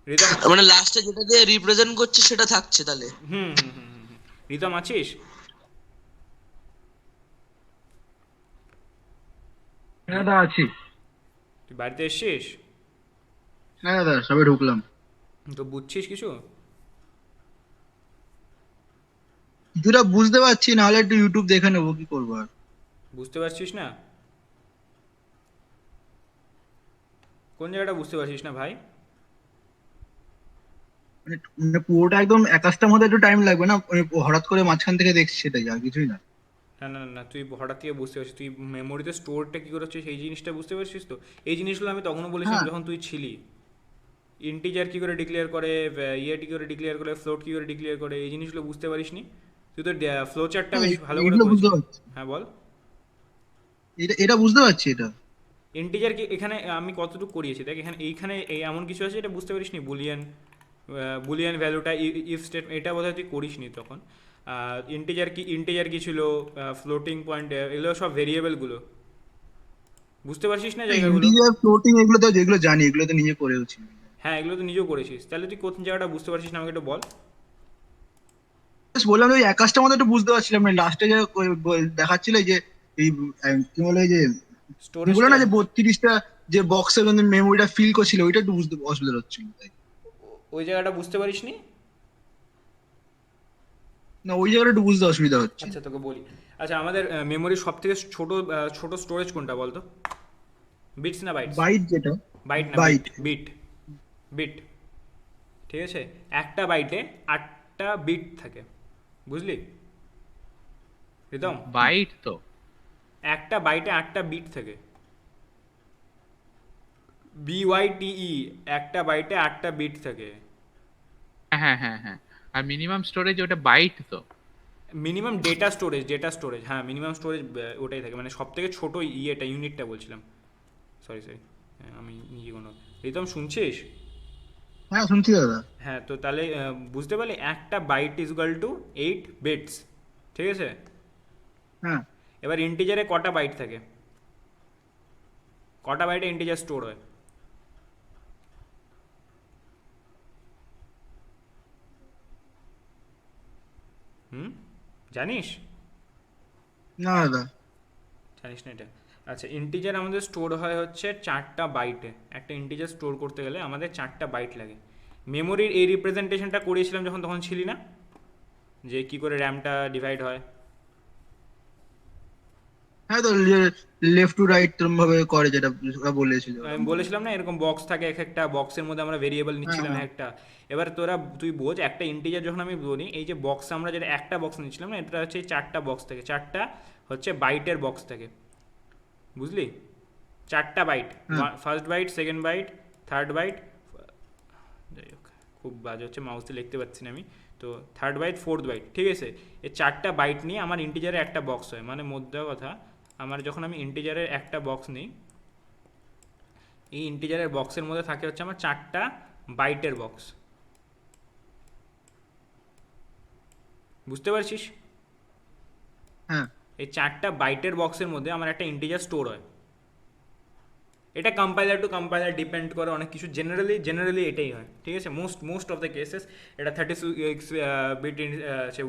রিতম, মানে লাস্টে যেটা দিয়ে রিপ্রেজেন্ট করছে সেটা থাকছে তাহলে? হুম হুম হুম হুম হুম। রিতম আছিস? হ্যাঁ দাদা আছি। তুই বাড়িতে এসছিস? হ্যাঁ দাদা সবে ঢুকলাম। তো বুঝছিস কিছু? কিছুটা বুঝতে পারছি, নাহলে একটু ইউটিউব দেখে নেবো, কি করবো আর। বুঝতে পারছিস না? কোন জায়গাটা বুঝতে পারছিস না ভাই? মানে পুরোটা একদম একাজটার মধ্যে একটু টাইম লাগবে না, মানে হঠাৎ করে মাঝখান থেকে দেখছি সেটাই, আর কিছুই না। না না না, তুই হঠাৎ থেকে বুঝতে পারছিস, তুই মেমোরিতে স্টোরটা কী করে হচ্ছে সেই জিনিসটা বুঝতে পারছিস তো? এই জিনিসগুলো আমি তখনও বলেছিলাম হ্যাঁ। যখন তুই ছিলি। ইন্টিজার কী করে ডিক্লেয়ার করে, ইয়ে কী করে ডিক্লেয়ার করে, ফ্লোট কী করে ডিক্লেয়ার করে, এই জিনিসগুলো বুঝতে পারিসনি? তুই তো ফ্লো চার্টটা হ্যাঁ, বেশ ভালো করে এগুলো বুঝতে করেছিলি। পারছি। হ্যাঁ বল। এটা এটা বুঝতে পারছি এটা। ইন্টিজার কি এখানে আমি কতটুকু করিয়েছি দেখ, এইখানে এই এমন কিছু আছে এটা বুঝতে পারিসনি, বুলিয়ান, বুলিয়ান ভ্যালুটা ইফ স্টেট, এটা বোধহয় তুই করিসনি তখন। ইন্টিজার কি ছিল, ফ্লোটিং পয়েন্ট, এগুলো সব ভেরিয়েবলগুলো বুঝতে পারছিস না জায়গাগুলো? ইন্টিজার ফ্লোটিং এগুলো তো যেগুলো জানি, এগুলো তো নিজে করেওছি। হ্যাঁ এগুলো তো নিজেও করেছিস, তাহলে তুই কোন জায়গাটা বুঝতে পারছিস না আমাকে একটু বল। Just বললাম ওই একাজটার মধ্যে একটু বুঝতে পারছিলাম না, লাস্টে যে দেখাচ্ছিল এই যে এই কি বলে এই যে তুমি বলে স্টোরেজটা, না যে 32টা যে বক্সের মধ্যে মেমোরিটা ফিল করছিল, ওইটা একটু বুঝতে অসুবিধা হচ্ছিল তাই। ওই জায়গাটা বুঝতে পারিসনি? না, ওই জায়গাটা একটু বুঝতে অসুবিধা হচ্ছে। আচ্ছা তোকে বলি। আচ্ছা আমাদের মেমোরির সব থেকে ছোট স্টোরেজ কোনটা বলতো? বিটস না বাইটস? বাইট যেটা। বাইট না, বিট বাইট। Bit bit. ঠিক আছে, একটা বাইটে 8টা বিট থাকে, বুঝলি প্রীতম? বাইট তো। একটা বাইটে 8টা বিট থাকে, BYTE, একটা বাইটে 8টা বিট থাকে। হ্যাঁ হ্যাঁ হ্যাঁ। আর মিনিমাম স্টোরেজ ওটা বাইট তো। মিনিমাম ডেটা স্টোরেজ, হ্যাঁ মিনিমাম স্টোরেজ ওটাই থাকে, মানে সব থেকে ছোটো ইয়েটা ইউনিটটা বলছিলাম, সরি সরি, আমি নিজে কোনো। প্রীতম শুনছিস? হ্যাঁ শুনছি দাদা। হ্যাঁ তো তাহলে বুঝতে পারলি একটা বাইট ইজুয়াল টু 8 বিটস, ঠিক আছে। হ্যাঁ। এবার ইন্টিজারে কটা বাইট থাকে, কটা বাইটে ইন্টিজার স্টোর হয়? হুম, জানিস? না দাদা। জানিস না এটা? আচ্ছা ইন্টিজার আমাদের স্টোর হয় হচ্ছে 4টা বাইটে। একটা ইন্টিজার স্টোর করতে গেলে আমাদের 4টা বাইট লাগে। মেমোরির এই রিপ্রেজেন্টেশনটা করিয়েছিলাম যখন, তখন ছিলি না, যে কি করে র্যামটা ডিভাইড হয়? হ্যাঁ, তো লেফট টু রাইট এরকম ভাবে করে যেটা ওরা বলেছিল ওরা আমি মনে হয়। বলেছিলাম না এরকম বক্স থাকে, এক একটা বক্সের মধ্যে আমরা ভেরিয়েবল হ্যাঁ নিচ্ছিলাম হ্যাঁ। একটা। এবার তুই বোঝ, একটা ইন্টিজার যখন আমি বলি, এই যে বক্স আমরা যেটা একটা বক্স নিচ্ছিলাম না, এটা হচ্ছে 4টা বক্স থাকে, 4টা হচ্ছে বাইটের বক্স থাকে, বুঝলি? 4টা বাইট, হ্যাঁ। First byte, second byte, third byte, যাই হোক খুব বাজে হচ্ছে, মাউসে লিখতে পারছি না আমি, তো থার্ড বাইট, ফোর্থ বাইট, ঠিক আছে। এই 4টা বাইট নিয়ে আমার ইন্টিজারে একটা বক্স হয়, মানে মধ্যে কথা আমার যখন আমি ইন্টিজারের একটা বক্স নিই, এই ইন্টিজারের বক্সের মধ্যে থাকে হচ্ছে আমার 4টা বাইটের বক্স, বুঝতে পারছিস? হ্যাঁ এই 4টা বাইটের বক্সের মধ্যে আমার একটা ইন্টিজার স্টোর হয়। এটা কম্পাইলার টু কম্পাইলার ডিপেন্ড করে অনেক কিছু, জেনারেলি এটাই হয়, ঠিক আছে? মোস্ট অফ দ্য কেসেস এটা 36 বিট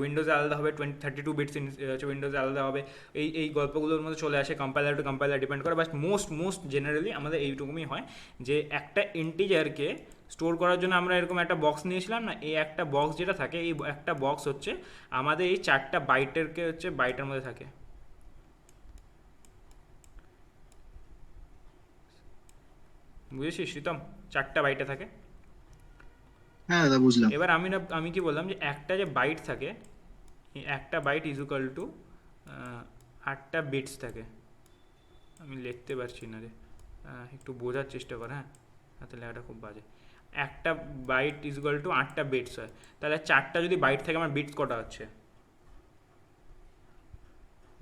উইন্ডোজে আলাদা হবে, 32 বিটস উইন্ডোজে আলাদা হবে, এই গল্পগুলোর মধ্যে চলে আসে, কম্পাইলার টু কম্পাইলার ডিপেন্ড করে। বাট মোস্ট জেনারেলি আমাদের এইটুকুই হয় যে একটা ইন্টিজারকে স্টোর করার জন্য আমরা এরকম একটা বক্স নিয়েছিলাম না, এই একটা বক্স যেটা থাকে, এই একটা বক্স হচ্ছে আমাদের এই 4টা বাইটেরকে হচ্ছে বাইটের মধ্যে থাকে। বুঝেছিস রিতম? 4টা বাইটে থাকে। হ্যাঁ দাদা বুঝলাম। এবার আমি কি বললাম যে একটা যে বাইট থাকে, এই একটা বাইট ইজ ইকুয়াল টু 8টা বিটস থাকে। আমি লিখতে পারছি না রে, একটু বোঝার চেষ্টা কর। হ্যাঁ, হাতে লেখাটা খুব বাজে। একটা বাইট ইজ ইকুয়াল টু 8টা বিটস হয়, তাহলে 4টা যদি বাইট থাকে আমার বিটস কটা হচ্ছে?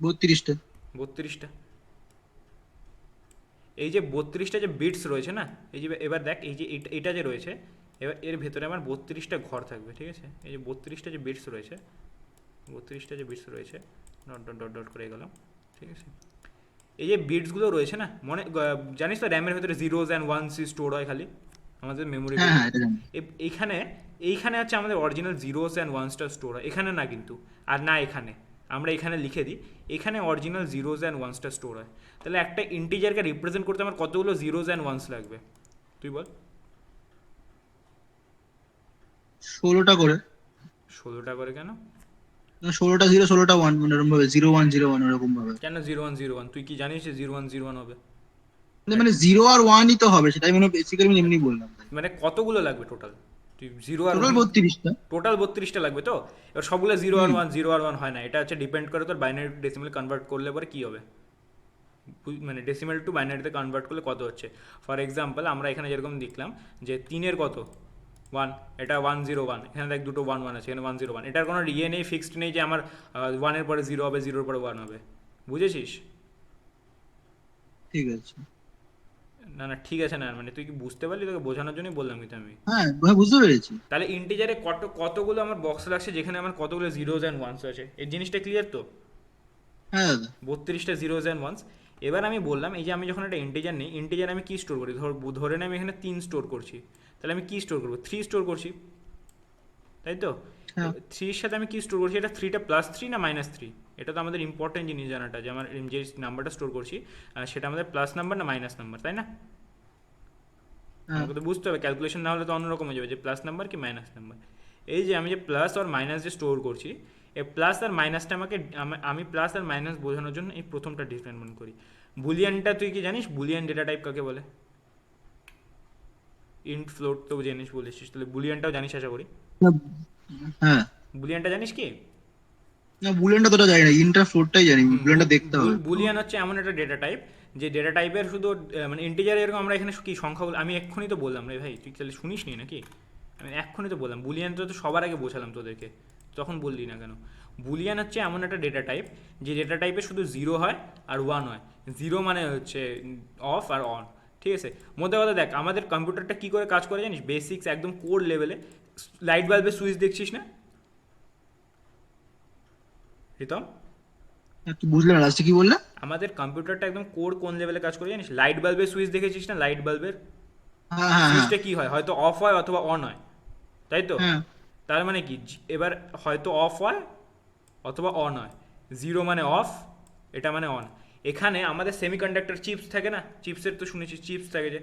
32টা। 32টা। এই যে 32টা যে বিটস রয়েছে না, এই যে এবার দেখ, এই যে এটা যে রয়েছে, এবার এর ভেতরে আমার 32টা ঘর থাকবে, ঠিক আছে? এই যে 32টা যে বিটস রয়েছে, 32টা যে বিটস রয়েছে, ডট ডট ডট ডট করে গেলাম, ঠিক আছে? এই যে বিটসগুলো রয়েছে না, জানিস তো র্যামের ভেতরে জিরোজ অ্যান্ড ওয়ানস স্টোর হয় খালি আমাদের মেমোরি। হ্যাঁ হ্যাঁ এটা জানি। এইখানে হচ্ছে আমাদের অরিজিনাল জিরোস অ্যান্ড ওয়ানসটা স্টোর হয়, এখানে না কিন্তু, আর না এখানে। আমরা এখানে লিখে দিই, এখানে অরিজিনাল জিরোজ অ্যান্ড ওয়ানসটা স্টোর হয়। তাহলে একটা ইন্টিজারকে রিপ্রেজেন্ট করতে আমার কতগুলো জিরোজ অ্যান্ড ওয়ানস লাগবে তুই বল? 16টা করে। 16টা করে কেন? 16টা 0 16টা 1 মানে এরকম ভাবে 0101 এরকম ভাবে। কেন 0101? তুই কি জানিস যে 0101 হবে? মানে 0 আর 1ই তো হবে, সেটাই মানে বেসিক্যালি আমি এমনি বললাম। মানে কতগুলো লাগবে টোটাল? তুই 0 আর টোটাল 32টা। টোটাল 32টা লাগবে তো? এবার সবগুলো 0 আর 1 হয় না, এটা হচ্ছে ডিপেন্ড করে তোর বাইনারি ডেসিমাল কনভার্ট করলে পরে কী হবে, মানে ডেসিমাল টু বাইনারিতে কনভার্ট করলে কত হচ্ছে। ফর এক্সাম্পল আমরা এখানে যেরকম দেখলাম যে 3-এর কত 1, এটা 101, এখানে দেখ দুটো 1 আছে, এখানে 101, এটার কোনো ইয়ে নেই, ফিক্সড নেই যে আমার 1-এর পরে 0 হবে, 0-এর পরে 1 হবে, বুঝেছিস? ঠিক আছে। না ঠিক আছে না, মানে তুই কি বুঝতে পারলি? তোকে বোঝানোর জন্যই বললাম কিন্তু আমি। হ্যাঁ বুঝতে পেরেছি। তাহলে ইন্টিজারে কতগুলো আমার বক্স লাগছে যেখানে আমার কতগুলো জিরোজ অ্যান্ড ওয়ানস আছে, এই জিনিসটা ক্লিয়ার তো? হ্যাঁ দাদা। 32টা জিরোজ অ্যান্ড ওয়ানস। এবার আমি বললাম এই যে আমি যখন একটা ইন্টিজার নিই, ইন্টিজার আমি কি স্টোর করি? ধরে নিই আমি এখানে 3 স্টোর করছি, তাহলে আমি কি স্টোর করবো? 3 স্টোর করছি, তাই তো? হ্যাঁ। 3-এর সাথে আমি কি স্টোর করছি? এটা 3টা +3 না -3? এটা তো আমাদের ইম্পর্টেন্ট জিনিস জানাটা, যে আমার যে নাম্বারটা স্টোর করছি সেটা আমাদের প্লাস নাম্বার না মাইনাস নাম্বার, তাই না? আমাকে তো বুঝতে হবে, ক্যালকুলেশন না হলে তো অন্যরকম হয়ে যাবে যে প্লাস নাম্বার কি মাইনাস নাম্বার। এই যে আমি যে প্লাস আর মাইনাস যে স্টোর করছি, এই প্লাস আর মাইনাসটা আমি প্লাস আর মাইনাস বোঝানোর জন্য এই প্রথমটা ডিফাইন করি। বুলিয়ানটা তুই কি জানিস? বুলিয়ান ডেটা টাইপ কাকে বলে? ইন্ট ফ্লোট তো জানিস বলেছিস, তাহলে বুলিয়ানটাও জানিস আশা করি। হ্যাঁ। বুলিয়ানটা জানিস কি? না বুলিয়ানটা তোটা জানি না, ইন্টার ফ্লোটটাই জানি, বুলিয়ানটা দেখতে হবে। বুলিয়ান হচ্ছে এমন একটা ডেটা টাইপ যে ডেটা টাইপের শুধু মানে ইন্টিজার, এরকম আমরা এখানে কি সংখ্যাগুলো, আমি এক্ষুনি তো বললাম রে ভাই, তুই তাহলে শুনিস নি নাকি? আমি এক্ষুনি তো বললাম বুলিয়ান তো সবার আগে বোঝালাম তোদেরকে, তখন বললি না কেন? বুলিয়ান হচ্ছে এমন একটা ডেটা টাইপ যে ডেটা টাইপে শুধু 0 হয় আর 1 হয়। 0 মানে হচ্ছে অফ আর অন, ঠিক আছে? মধ্যে কথা দেখ, আমাদের কম্পিউটারটা কী করে কাজ করে জানিস? বেসিক্স একদম কোর লেভেলে। লাইট বাল্বের সুইচ দেখছিস না রিতম? কি বুঝলাম না, লাস্টে কি বললে? আমাদের কম্পিউটারটা একদম কোন লেভেলে কাজ করে জানিস? লাইট বাল্বের সুইচ দেখেছিস না? লাইট বাল্বের হ্যাঁ হ্যাঁ সুইচটা কি হয়? হয়তো অফ হয় অথবা অন হয়, তাই তো? হ্যাঁ। তার মানে কি, এবার হয়তো অফ হয় অথবা অন হয়। 0 মানে অফ, এটা মানে অন। এখানে আমাদের সেমিকন্ডাক্টর চিপস থাকে না, চিপসের তো শুনেছিস, চিপস থাকে যে,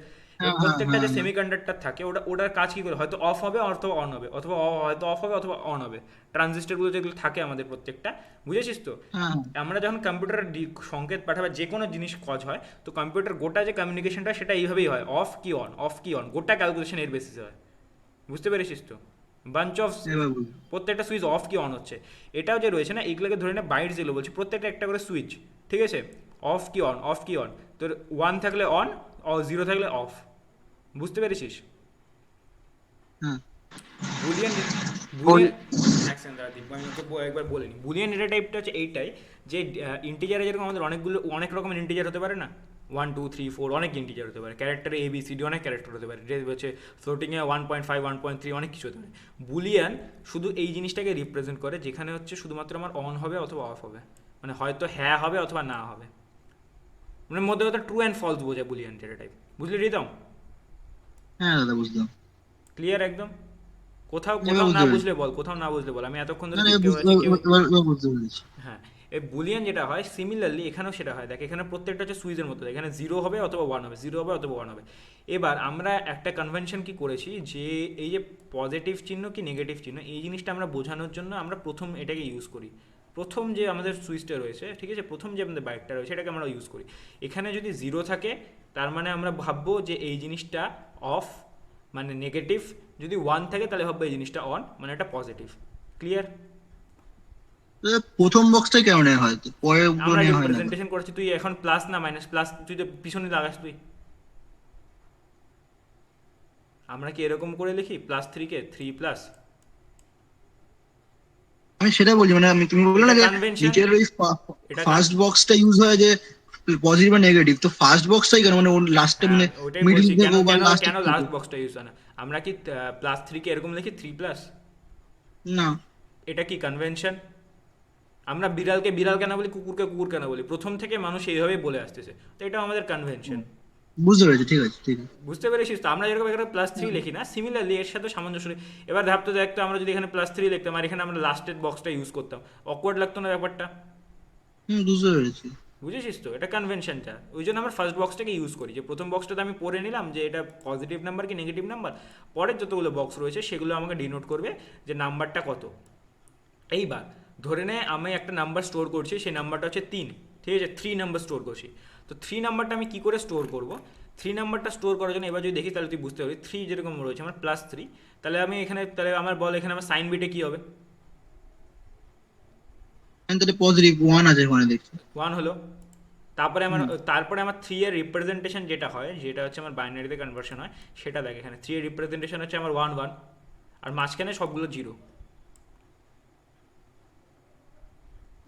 প্রত্যেকটা যে সেমিকন্ডাক্টর থাকে ওটার কাজ কি করে? হয়তো অফ হবে অথবা অন হবে, অথবা হয়তো অফ হবে অথবা অন হবে। ট্রানজিস্টরগুলো যেগুলো থাকে আমাদের প্রত্যেকটা, বুঝেছিস তো? আমরা যখন কম্পিউটার সংকেত পাঠাবে, যে কোনো জিনিস কাজ হয়, তো কম্পিউটার গোটা যে কমিউনিকেশনটা সেটা এইভাবেই হয়, অফ কি অন, অফ কি অন, গোটা ক্যালকুলেশন এর বেসিসে হয়, বুঝতে পেরেছিস তো? বাঞ্চ অফ প্রত্যেকটা সুইচ অফ কি অন হচ্ছে। এটাও যে রয়েছে না, এগুলোকে ধরে না বাইট যেগুলো বলছি, প্রত্যেকটা একটা করে সুইচ, ঠিক আছে? অফ কি অন, অফ কি অন, তোর 1 থাকলে অন, 0 থাকলে অফ, বুঝতে পেরেছিস? বুলিয়ান একবার বলে নি, বুলিয়ান ডেটা টাইপটা হচ্ছে এইটাই যে ইন্টিজারে যেরকম আমাদের অনেক রকমের ইন্টিজার হতে পারে না, 1 2 3 4 অনেক ইন্টিজার হতে পারে, ক্যারেক্টারে ABCD অনেক ক্যারেক্টার হতে পারে, যে হচ্ছে ফ্লোটিংয়ে 1.5 1.3 অনেক কিছু হতে পারে। বুলিয়ান শুধু এই জিনিসটাকে রিপ্রেজেন্ট করে যেখানে হচ্ছে শুধুমাত্র আমার অন হবে অথবা অফ হবে, মানে হয়তো হ্যাঁ হবে অথবা না হবে, মানে মধ্যে কথা ট্রু অ্যান্ড ফলস বোঝায় বুলিয়ান ডেটা টাইপ। বুঝলি রিদম? হ্যাঁ দাদা বুঝলাম। ক্লিয়ার একদম? কোথাও এবার কোথাও না বুঝতে পেরেছি। বুঝলে বল, কোথাও না বুঝলে বল, আমি এতক্ষণ না ধরে না, দেখতে পাচ্ছি কেউ। এবার বুঝতে পেরেছি। হ্যাঁ, এই বুলিয়ান যেটা হয় সিমিলারলি এখানেও সেটা হয়। দেখ এখানে প্রত্যেকটা হচ্ছে সুইচের মতো, এখানে 0 হবে অথবা 1 হবে, 0 হবে অথবা 1 হবে। এবার আমরা একটা কনভেনশন কি করেছি যে এই যে পজিটিভ চিহ্ন কি নেগেটিভ চিহ্ন এই জিনিসটা আমরা বোঝানোর জন্য আমরা প্রথম এটাকে ইউজ করি। প্রথম যে আমাদের সুইচটা রয়েছে, ঠিক আছে, প্রথম যে আমাদের বাইকটা রয়েছে এটাকে আমরা ইউজ করি। এখানে যদি 0 থাকে তার মানে আমরা ভাববো যে এই জিনিসটা অফ মানে নেগেটিভ, যদি 1 থাকে তাহলে ভাববো এই জিনিসটা অন মানে এটা পজিটিভ। ক্লিয়ার? দাদা, প্রথম বক্সটাই কেমন হয়, তো পরে আমরা নিয়ে হয় না? রিপ্রেজেন্টেশন করছি, তুই এখন প্লাস না মাইনাস, প্লাস তুই তো পিছনে লাগাস তুই। আমরা কি এরকম করে লিখি +3 কে 3+? আমি সেটা বলছি, মানে তুমি বললে না এটা যে কনভেনশন, নিচের ওই এটা ফার্স্ট বক্সটা ইউজ হয় যে পজিটিভ বা নেগেটিভ, তো ফার্স্ট বক্সটাই কেন, মানে লাস্টে হ্যাঁ মানে ওইটাই মিডল বলছি, কেন থেকে বা কেন লাস্টে কেন থেকে? লাস্ট বক্সটা ইউজ হয় না? আমরা কি +3 কে এরকম লিখি 3+? না, এটা কি কনভেনশন? আমরা বিড়ালকে বিড়াল কেন বলি, কুকুরকে কুকুর কেন বলি? প্রথম থেকে মানুষ এইভাবেই বলে আসতেছে, তো এটা আমাদের কনভেনশন। বুঝতে পেরেছি, ঠিক আছে ঠিক আছে। বুঝতে পেরেছিস তো? আমরা যেরকম এখানে +3 লিখি না, সিমিলারলি এর সাথে সামঞ্জস্য নেই। এবার ভাবতো দেখতো আমরা যদি এখানে +3 লিখতাম আর এখানে আমরা লাস্টের বক্সটা ইউজ করতাম, অকওয়ার্ড লাগতো না ব্যাপারটা? বুঝতে পেরেছি। বুঝেছিস তো? এটা কনভেনশনটা, ওই জন্য আমরা ফার্স্ট বক্সটাকে ইউজ করি, যে প্রথম বক্সটাতে আমি পড়ে নিলাম যে এটা পজিটিভ নাম্বার কি নেগেটিভ নাম্বার, পরের যতগুলো বক্স রয়েছে সেগুলো আমাকে ডিনোট করবে যে নাম্বারটা কত। এইবার ধরে নে আমি একটা নাম্বার স্টোর করছি, সেই নাম্বারটা হচ্ছে 3, ঠিক আছে, 3 নাম্বার স্টোর করছি। তো 3 নাম্বারটা আমি কী করে স্টোর করব? 3 নাম্বারটা স্টোর করার জন্য এবার যদি দেখি তাহলে তুই বুঝতে পারবি, 3 যেরকম রয়েছে আমার +3, তাহলে আমি এখানে তাহলে আমার বল এখানে আমার সাইন বিটে কী হবে? তাহলে পজিটিভ 1 আছে ওখানে দেখছি। 1 হলো। তারপরে আমার 3 এর রিপ্রেজেন্টেশন যেটা হয়, যেটা হচ্ছে আমার বাইনারিতে কনভার্সন হয়, সেটা দেখ এখানে 3 এর রিপ্রেজেন্টেশন হচ্ছে আমার 1 1, আর মাঝখানে সবগুলো 0।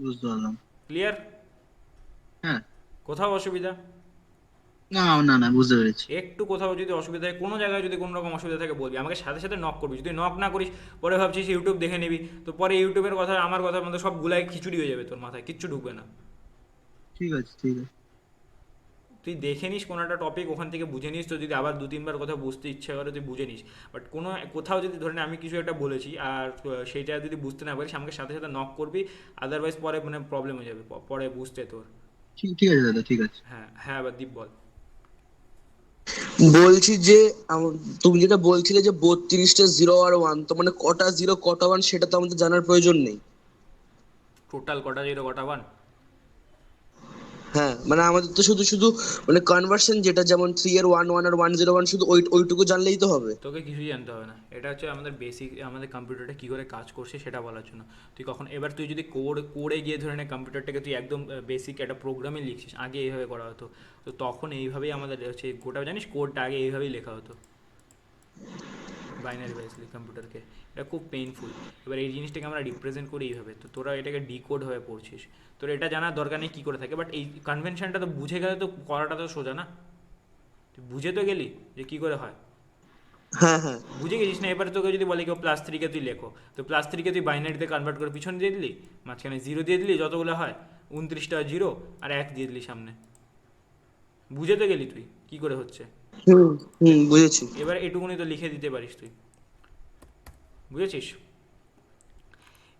বুঝতে পারলাম। ক্লিয়ার? হ্যাঁ। কোথাও অসুবিধা? না না না, বুঝতে পেরেছি। একটু কোথাও যদি অসুবিধা থাকে, কোনো জায়গায় যদি কোনো রকম অসুবিধা থাকে বলবি, আমাকে সাথে সাথে নক করবি। যদি নক না করিস পরে ভাবছিস ইউটিউব দেখে নিবি, তো পরে ইউটিউবের কথা আমার কথার মধ্যে সব গুলাই খিচুড়ি হয়ে যাবে, তোর মাথায় কিচ্ছু ঢুকবে না। ঠিক আছে ঠিক আছে। তুই দেখে নিস কোনো একটা টপিক, ওখান থেকে বুঝে নিস, তো যদি আবার 2 3 বার কথা বুঝতে ইচ্ছা করে তুই বুঝে নিস। বাট কোথাও যদি ধরে নে আমি কিছু একটা বলেছি আর সেইটা যদি বুঝতে না পারিস, আমাকে সাথে সাথে নক করবি, আদারওয়াইজ পরে মানে প্রবলেম হয়ে যাবে পরে বুঝতে তোর। ঠিক ঠিক আছে দাদা, ঠিক আছে। হ্যাঁ হ্যাঁ, এবার দীপ বল। বলছি যে তুমি যেটা বলছিলে যে 32টা 0 আর 1, তো মানে কটা 0 কটা 1 সেটা তো আমাদের জানার প্রয়োজন নেই। টোটাল কটা 0 কটা 1? হ্যাঁ, মানে আমাদের তো শুধু শুধু মানে কনভার্সন যেটা, যেমন 3 এর 1 1 আর 1 0 1, শুধু ওইটুকু জানলেই তো হবে। তোকে কিছুই জানতে হবে না, এটা হচ্ছে আমাদের বেসিক, আমাদের কম্পিউটারটা কী করে কাজ করছে সেটা বলার জন্য। এবার তুই যদি কোডে গিয়ে ধরে নে কম্পিউটারটাকে তুই একদম বেসিক একটা প্রোগ্রামে লিখছিস, আগে এইভাবে করা হতো, তো তখন এইভাবেই আমাদের হচ্ছে গোটা জানিস কোডটা আগে এইভাবেই লেখা হতো বাইনারি বেসিক কম্পিউটারকে, এটা খুব পেইনফুল। এবার এই জিনিসটাকে আমরা রিপ্রেজেন্ট করি এইভাবে, তো তোরা এটাকে ডিকোড হয়ে পড়ছিস, তোর এটা জানার দরকার নেই কী করে থাকে, বাট এই কনভেনশনটা তো বুঝে গেলে তো করাটা তো সোজা না? তুই বুঝে তো গেলি যে কী করে হয়, হ্যাঁ হ্যাঁ। বুঝে গেছিস না? এবার তোকে যদি বলে কেউ +3 কে তুই লেখো, তো +3 কে তুই বাইনারিতে কনভার্ট করে পিছনে দিয়ে দিলি, মাঝখানে 0 দিয়ে দিলি, যতগুলো হয় 29টা 0 আর 1 দিয়ে দিলি সামনে, বুঝে তো গেলি তুই কী করে হচ্ছে। হুম হুম, বুঝেছি। এবার এটুকুনি তো লিখে দিতে পারিস তুই, বুঝেছিস?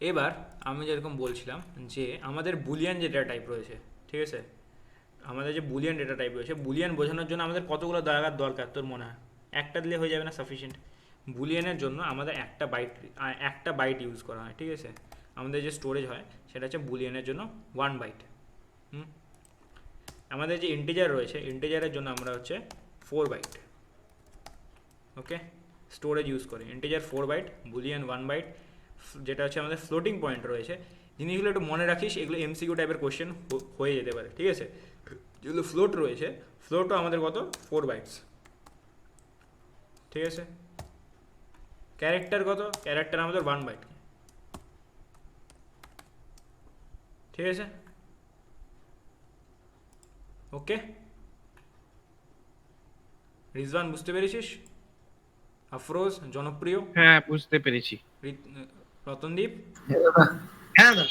এবার আমি যেরকম বলছিলাম যে আমাদের বুলিয়ান যে ডেটা টাইপ রয়েছে, ঠিক আছে, আমাদের যে বুলিয়ান ডেটা টাইপ রয়েছে, বুলিয়ান বোঝানোর জন্য আমাদের কতগুলো জায়গার দরকার তোর মনে হয়? একটা দিলে হয়ে যাবে না সাফিসিয়েন্ট? বুলিয়ানের জন্য আমাদের একটা বাইট ইউজ করা হয়, ঠিক আছে, আমাদের যে স্টোরেজ হয় সেটা হচ্ছে বুলিয়ানের জন্য 1 বাইট। আমাদের যে ইন্টিজার রয়েছে, ইন্টিজারের জন্য আমরা হচ্ছে 4 বাইট, ওকে, স্টোরেজ ইউজ করে ইন্টিজার 4 বাইট, বুলিয়ান 1 বাইট, যেটা হচ্ছে আমাদের ফ্লোটিং পয়েন্ট রয়েছে। জিনিসগুলো একটু মনে রাখিস, এগুলো MCQ টাইপের কোয়েশ্চেন হয়ে যেতে পারে, ঠিক আছে। যেগুলো ফ্লোট রয়েছে, ফ্লোটও আমাদের কত 4 বাইটস, ঠিক আছে। ক্যারেক্টার কত? ক্যারেক্টার আমাদের 1 বাইট, ঠিক আছে, ওকে। রিজওয়ান বুঝতে পেরেছিস? আফরোজ জনপ্রিয়, হ্যাঁ বুঝতে পেরেছি। রতনদীপ হ্যাঁ দাদা।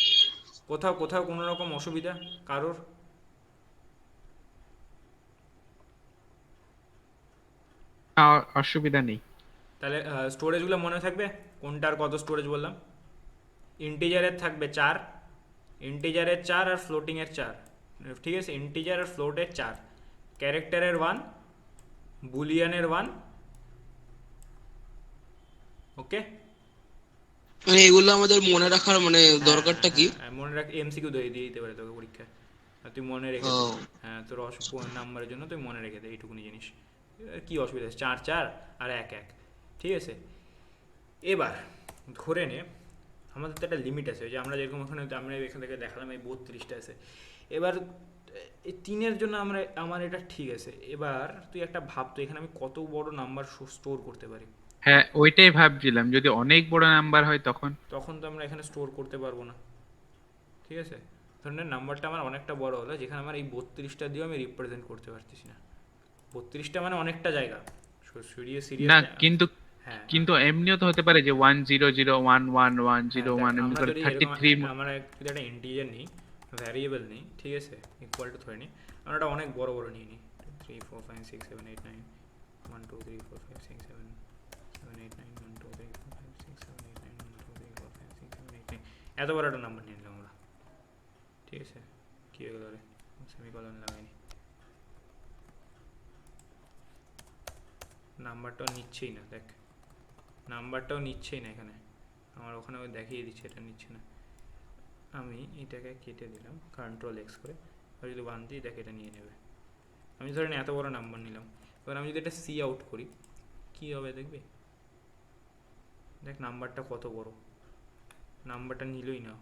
কোথাও কোথাও কোনো রকম অসুবিধা কারোর? অসুবিধা নেই। তাহলে স্টোরেজগুলো মনে থাকবে কোনটার কত স্টোরেজ বললাম? ইন্টিজারের থাকবে 4, ইন্টিজারের 4 আর ফ্লোটিংয়ের 4, ঠিক আছে? ইন্টিজার আর ফ্লোটের 4, ক্যারেক্টারের 1, বুলিয়ানের 1, ওকে? মানে এগুলো আমাদের মনে রাখার মানে দরকারটা কি? মনে রাখ, এমসিকিউ দিয়ে দিতে পারে তোকে পরীক্ষায়, আর তুই মনে রেখে দে। ও। হ্যাঁ, তোর নাম্বারের জন্য তুই মনে রেখে দে এইটুকুনি জিনিস। কি অসুবিধা আছে? 4 4 আর 1 1, ঠিক আছে? এবার ধরে নে আমাদের তো একটা লিমিট আছে, ওই যে আমরা যেরকম ওখানে আমরা এখান থেকে দেখালাম এই 32টা আছে। এবার এই 3-এর জন্য আমার এটা ঠিক আছে। এবার তুই একটা ভাব তো এখানে আমি কত বড় নাম্বার স্টোর করতে পারি। হ্যাঁ ওইটাই ভাবছিলাম, যদি অনেক বড় নাম্বার হয় তখন। তখন তো আমরা এখানে স্টোর করতে পারবো না, ঠিক আছে? ধরেন নাম্বারটা আমার অনেকটা বড় হলো, যেখানে আমার এই 32টা দিয়েও আমি রিপ্রেজেন্ট করতে পারতেছি না। 32টা মানে অনেকটা জায়গা, সিরিয়াস না না। কিন্তু হ্যাঁ, কিন্তু এমনিও তো হতে পারে যে 100111101 এমনি আমরা করে যদি 33 আমরা যদি একটা ইন্টিজার নিই, ভ্যারিয়েবল নিই, ঠিক আছে, ইকুয়াল টু ধরে নিই, আমরা একটা অনেক বড় বড় নিয়ে নিই, 3 4 5 6 7 8 9 1 2 3 4 5 6 7 7 8 9 1 2 3 4 5 6 7 8 9 1 2 3 4 5 6 7 8 9, এত বড় একটা নাম্বার নিয়ে নিলাম আমরা, ঠিক আছে? কি হয়ে গেল রে? সেমিকোলন লাগাইনি, নাম্বারটাও নিচ্ছেই না, দেখ নাম্বারটাও নিচ্ছেই না এখানে, আমার ওখানে ওই দেখিয়ে দিচ্ছে এটা নিচ্ছে না। আমি এটাকে কেটে দিলাম কন্ট্রোল এক্স করে, আর যদি 1 দিই দেখ এটা নিয়ে নেবে। আমি ধরেন এত বড় নাম্বার নিলাম, এবার আমি যদি এটা সি আউট করি কি হবে দেখবি? দেখ নাম্বারটা কত বড়, নাম্বারটা নিলই না,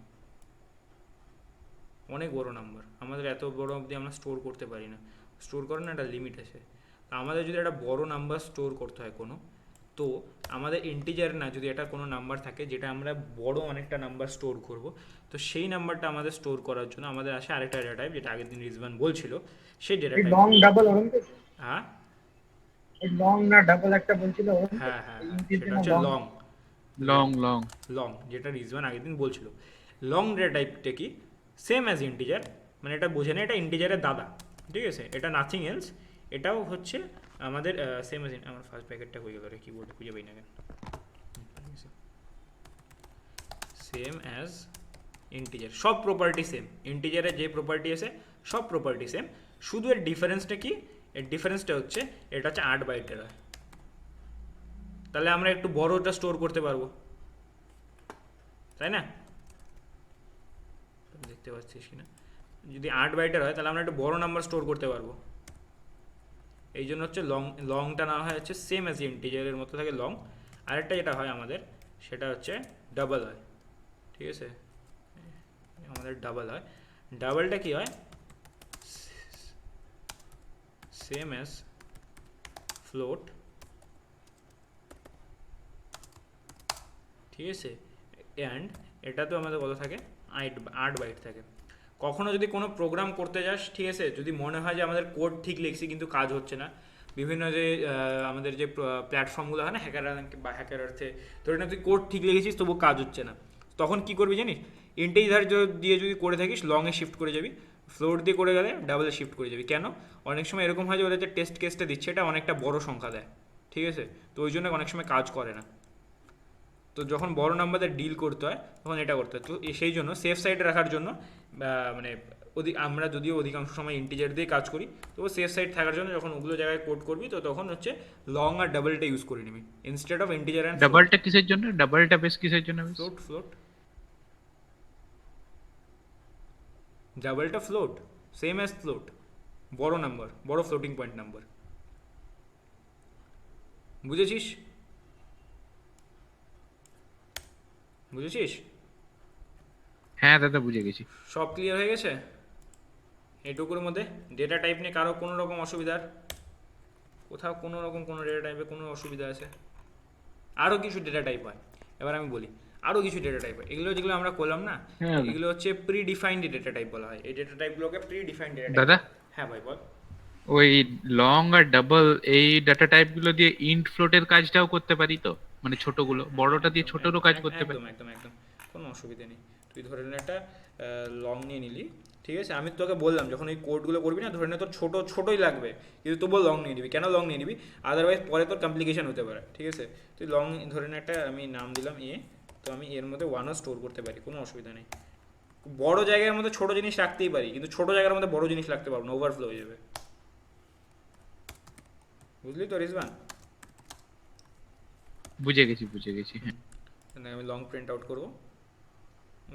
অনেক বড় নাম্বার। আমাদের এত বড় অবধি আমরা স্টোর করতে পারি না, স্টোর করার না একটা লিমিট আছে। তা আমাদের যদি একটা বড় নাম্বার স্টোর করতে হয় কোনো, তো আমাদের ইন্টিজার না, যদি এটা কোনো নাম্বার থাকে যেটা আমরা বড় অনেকটা নাম্বার স্টোর করব, তো সেই নাম্বারটা আমাদের স্টোর করার জন্য আমাদের আসে আরেকটা ডেটা টাইপ, যেটা আগের দিন রিজওয়ান বলছিল, সেই ডেটা টাইপ। লং ডাবল ওরম তো? হ্যাঁ এই লং না ডাবল একটা বলছিল ওরম তো? হ্যাঁ হ্যাঁ এই হ্যাঁ, ইন্টিজার সেটা না হচ্ছে লং? লং লং লং, যেটা রিজওয়ান আগের দিন বলছিল। লং ডেটা টাইপটা কি? সেম অ্যাজ ইন্টিজার, মানে এটা বোঝে না এটা ইন্টিজারের দাদা, ঠিক আছে? এটা নাথিং এলস, এটাও হচ্ছে আমাদের সেম অ্যাজ। আমার ফার্স্ট প্যাকেটটা হয়ে গেল রে, কিবোর্ডে খুঁজে পাই না কেন। সেম অ্যাজ ইন্টিজার, সব প্রপার্টি সেম, ইন্টিজারের যে প্রপার্টি আছে সব প্রপার্টি সেম, শুধু এর ডিফারেন্সটা কি? এর ডিফারেন্সটা হচ্ছে এটা হচ্ছে 8 বাইটের হয়, তাহলে আমরা একটু বড়টা স্টোর করতে পারবো, তাই না? দেখতে পাচ্ছিস কিনা, যদি 8 বাইটের হয় তাহলে আমরা একটু বড় নাম্বার স্টোর করতে পারবো। এই জন্য হচ্ছে লংটা না হয় হচ্ছে সেম অ্যাজ ইন্টিজারের মতো থাকে লং। আরেকটা যেটা হয় আমাদের সেটা হচ্ছে ডাবল হয়, ঠিক আছে? আমাদের ডাবল হয়, ডাবলটা কি হয়? সেম অ্যাজ ফ্লোট, ঠিক আছে? অ্যান্ড এটা তো আমাদের কত থাকে? 8 বাইট থাকে। কখনো যদি কোনো প্রোগ্রাম করতে যাস, ঠিক আছে, যদি মনে হয় যে আমাদের কোড ঠিক লিখছি কিন্তু কাজ হচ্ছে না, বিভিন্ন যে আমাদের যে প্ল্যাটফর্মগুলো হয় না, হ্যাকার বা হ্যাকার আর্থে, ধরে না তুই কোড ঠিক লিখেছিস তবু কাজ হচ্ছে না, তখন কি করবি জানিস? ইন্টিজার দিয়ে যদি করে থাকিস লংয়ে শিফট করে যাবি, ফ্লোট দিয়ে করে গেলে ডাবলে শিফট করে যাবি। কেন? অনেক সময় এরকম হয় যে ওদের যে টেস্ট কেসটা দিচ্ছে এটা অনেকটা বড় সংখ্যা দেয়, ঠিক আছে? তো ওই জন্য অনেক সময় কাজ করে না। তো যখন বড় নাম্বারদের ডিল করতে হয় তখন এটা করতে হয়। তো সেই জন্য সেফ সাইডে রাখার জন্য মানে আমরা যদিও অধিকাংশ সময় ইন্টিজার দিয়ে কাজ করি, তবু সেফ সাইড থাকার জন্য যখন ওগুলো জায়গায় কোড করবি তো তখন হচ্ছে লং আর ডাবলটা ইউজ করে নিবি ইনস্টেড অফ ইন্টিজার অ্যান্ড ডাবলটা কিসের জন্য? ডাবলটা বেশ কিসের জন্য? ফ্লোট। ডাবলটা ফ্লোট, সেম অ্যাজ ফ্লোট, বড় নাম্বার, বড় ফ্লোটিং পয়েন্ট নাম্বার, বুঝেছিস? বুঝেছিস? হ্যাঁ দাদা বুঝে গেছি। সব ক্লিয়ার হয়ে গেছে এইটুকুর মধ্যে? ডেটা টাইপ নিয়ে কারো কোনো রকম অসুবিধার? কোথাও কোনো রকম কোনো ডেটা টাইপে কোনো অসুবিধা আছে? আরও কিছু ডেটা টাইপ হয়, এবার আমি বলি আরও কিছু ডেটা টাইপ হয়। এগুলো যেগুলো আমরা করলাম না, হ্যাঁ। এগুলো হচ্ছে প্রি ডিফাইন্ড ডেটা টাইপ বলা হয়। এই ডেটা টাইপগুলোকে প্রি ডিফাইন্ড ডেটা টাইপ। দাদা হ্যাঁ ভাই বল। ওই লং আর ডাবল এই ডাটা টাইপ গুলো দিয়ে ইন্ট ফ্লোটের কাজটাও করতে পারি তো, মানে ছোটগুলো বড়টা দিয়ে একদম ছোটরও একদম কাজ করতে পারি। একদম একদম একদম কোনো অসুবিধা নেই। তুই ধরে নে একটা লং নিয়ে নিলি, ঠিক আছে, আমি তোকে বললাম যখন এই কোডগুলো করবি না, ধরে নে তোর ছোটোই লাগবে, কিন্তু তবুও লং নিয়ে নিবি। কেন লং নিয়ে নিবি? আদারওয়াইজ পরে তোর কমপ্লিকেশন হতে পারে, ঠিক আছে। তুই লং ধরে নে একটা, আমি নাম দিলাম এ, তো আমি এর মধ্যে ওয়ানও স্টোর করতে পারি, কোনো অসুবিধা নেই। বড় জায়গার মধ্যে ছোট জিনিস রাখতেই পারি, কিন্তু ছোট জায়গার মধ্যে বড় জিনিস রাখতে পারবো না, ওভারফ্লো হয়ে যাবে। বুঝলি তো রিজওয়ান? বুঝে গেছি হ্যাঁ। আমি লং প্রিন্ট আউট করবো,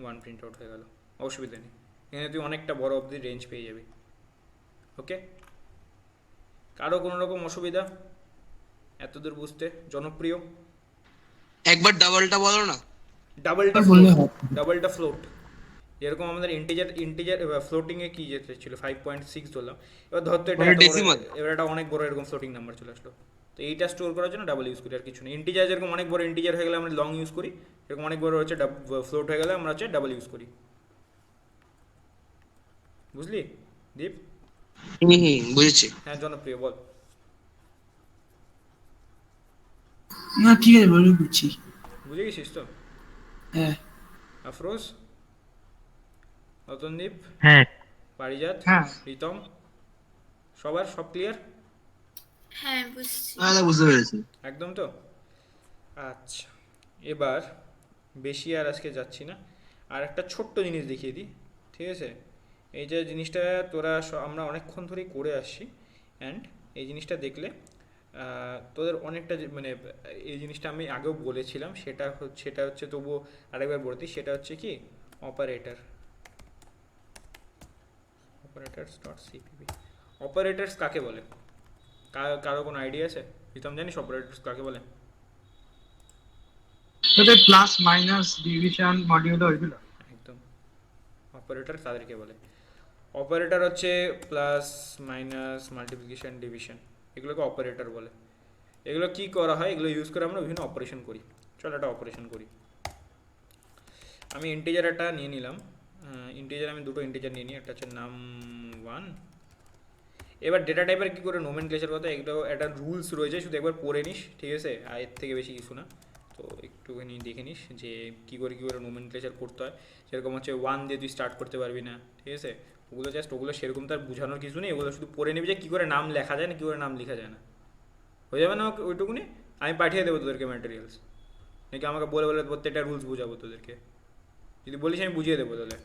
ওয়ান প্রিন্ট আউট হয়ে গেল, অসুবিধা নেই। এখানে তুই অনেকটা বড় অবধি রেঞ্জ পেয়ে যাবি। ওকে, কারো কোনো রকম অসুবিধা এতদূর বুঝতে? জনপ্রিয়? একবার ডাবলটা বলো না। ডাবলটা বললে ফ্লোট, হবে। ডাবলটা ফ্লোট, যেরকম আমাদের ইন্টিজার ফ্লোটিংয়ে কী যেতে ছিল 5.6 ধরলাম, এবার ধর তো এটা মানে এত বড়, decimal। এবার এটা অনেক বড় এরকম ফ্লোটিং নাম্বার চলে আসলো, তো এইটা স্টোর করার জন্য ডাবল ইউজ করি, আর কিছু নেই। ইন্টিজার যেরকম অনেক বড় ইন্টিজার হয়ে গেলে আমরা লং ইউজ করি, এরকম অনেক বড় হচ্ছে ফ্লোট হয়ে গেলে আমরা হচ্ছে ডাবল ইউজ করি। বুঝলি দীপ? বুঝেছি। হ্যাঁ জনপ্রিয় বল। না ঠিক আছে, বলে বুঝছি। বুঝে গেছিস তো? হ্যাঁ আফরোজ, রতনদীপ, হ্যাঁ পারিজাত, হ্যাঁ প্রীতম, সবার সব ক্লিয়ার? হ্যাঁ বুঝছি। হ্যাঁ বুঝতে পেরেছি। একদম তো? আচ্ছা, এবার বেশি আর আজকে যাচ্ছি না, আর একটা ছোট্ট জিনিস দেখিয়ে দিই, ঠিক আছে। এই যে জিনিসটা তোরা আমরা অনেকক্ষণ ধরেই করে আসছি, অ্যান্ড এই জিনিসটা দেখলে তোদের অনেকটা মানে এই জিনিসটা আমি আগেও বলেছিলাম, সেটা হচ্ছে তবুও আরেকবার বলতে, সেটা হচ্ছে কি operator, operators dot CPP. Operators কাকে বলে? কারো কোনো আইডিয়া আছে? প্রীতম জানিস অপারেটরস কাকে বলে? তোদের প্লাস মাইনাস ডিভিশন মডিউল ওইগুলো। একদম, অপারেটর তাদেরকে বলে। অপারেটর হচ্ছে প্লাস মাইনাস মাল্টিপ্লিকেশন ডিভিশন, এগুলোকে অপারেটর বলে। এগুলো কি করা হয়, এগুলো ইউজ করে আমরা বিভিন্ন অপারেশন করি। চল একটা অপারেশন করি। আমি ইন্টিজার একটা নিয়ে নিলাম, ইন্টিজার আমি দুটো ইন্টিজার নিয়ে নিই, একটা হচ্ছে নাম 1। এবার ডেটা টাইপের কী করে নোমেনক্লেচার কথা, এগুলো একটা রুলস রয়েছে, শুধু একবার পড়ে নিস, ঠিক আছে, আর এর থেকে বেশি কিছু না। তো একটুখানি দেখে নিস যে কী করে নোমেনক্লেচার করতে হয়। সেরকম হচ্ছে 1 দিয়ে তুই স্টার্ট করতে পারবি না, ঠিক আছে। ওগুলো সেরকম তার বোঝানোর কিছু নেই, ওগুলো শুধু পড়ে নিবি যে কী করে নাম লেখা যায় না, কী করে নাম লেখা যায় না, হয়ে যাবে না ওইটুকুনি। আমি পাঠিয়ে দেবো তোদেরকে ম্যাটেরিয়ালস, নাকি আমাকে বলে প্রত্যেকটা রুলস বোঝাবো তোদেরকে? যদি বলিস আমি বুঝিয়ে দেবো তাহলে।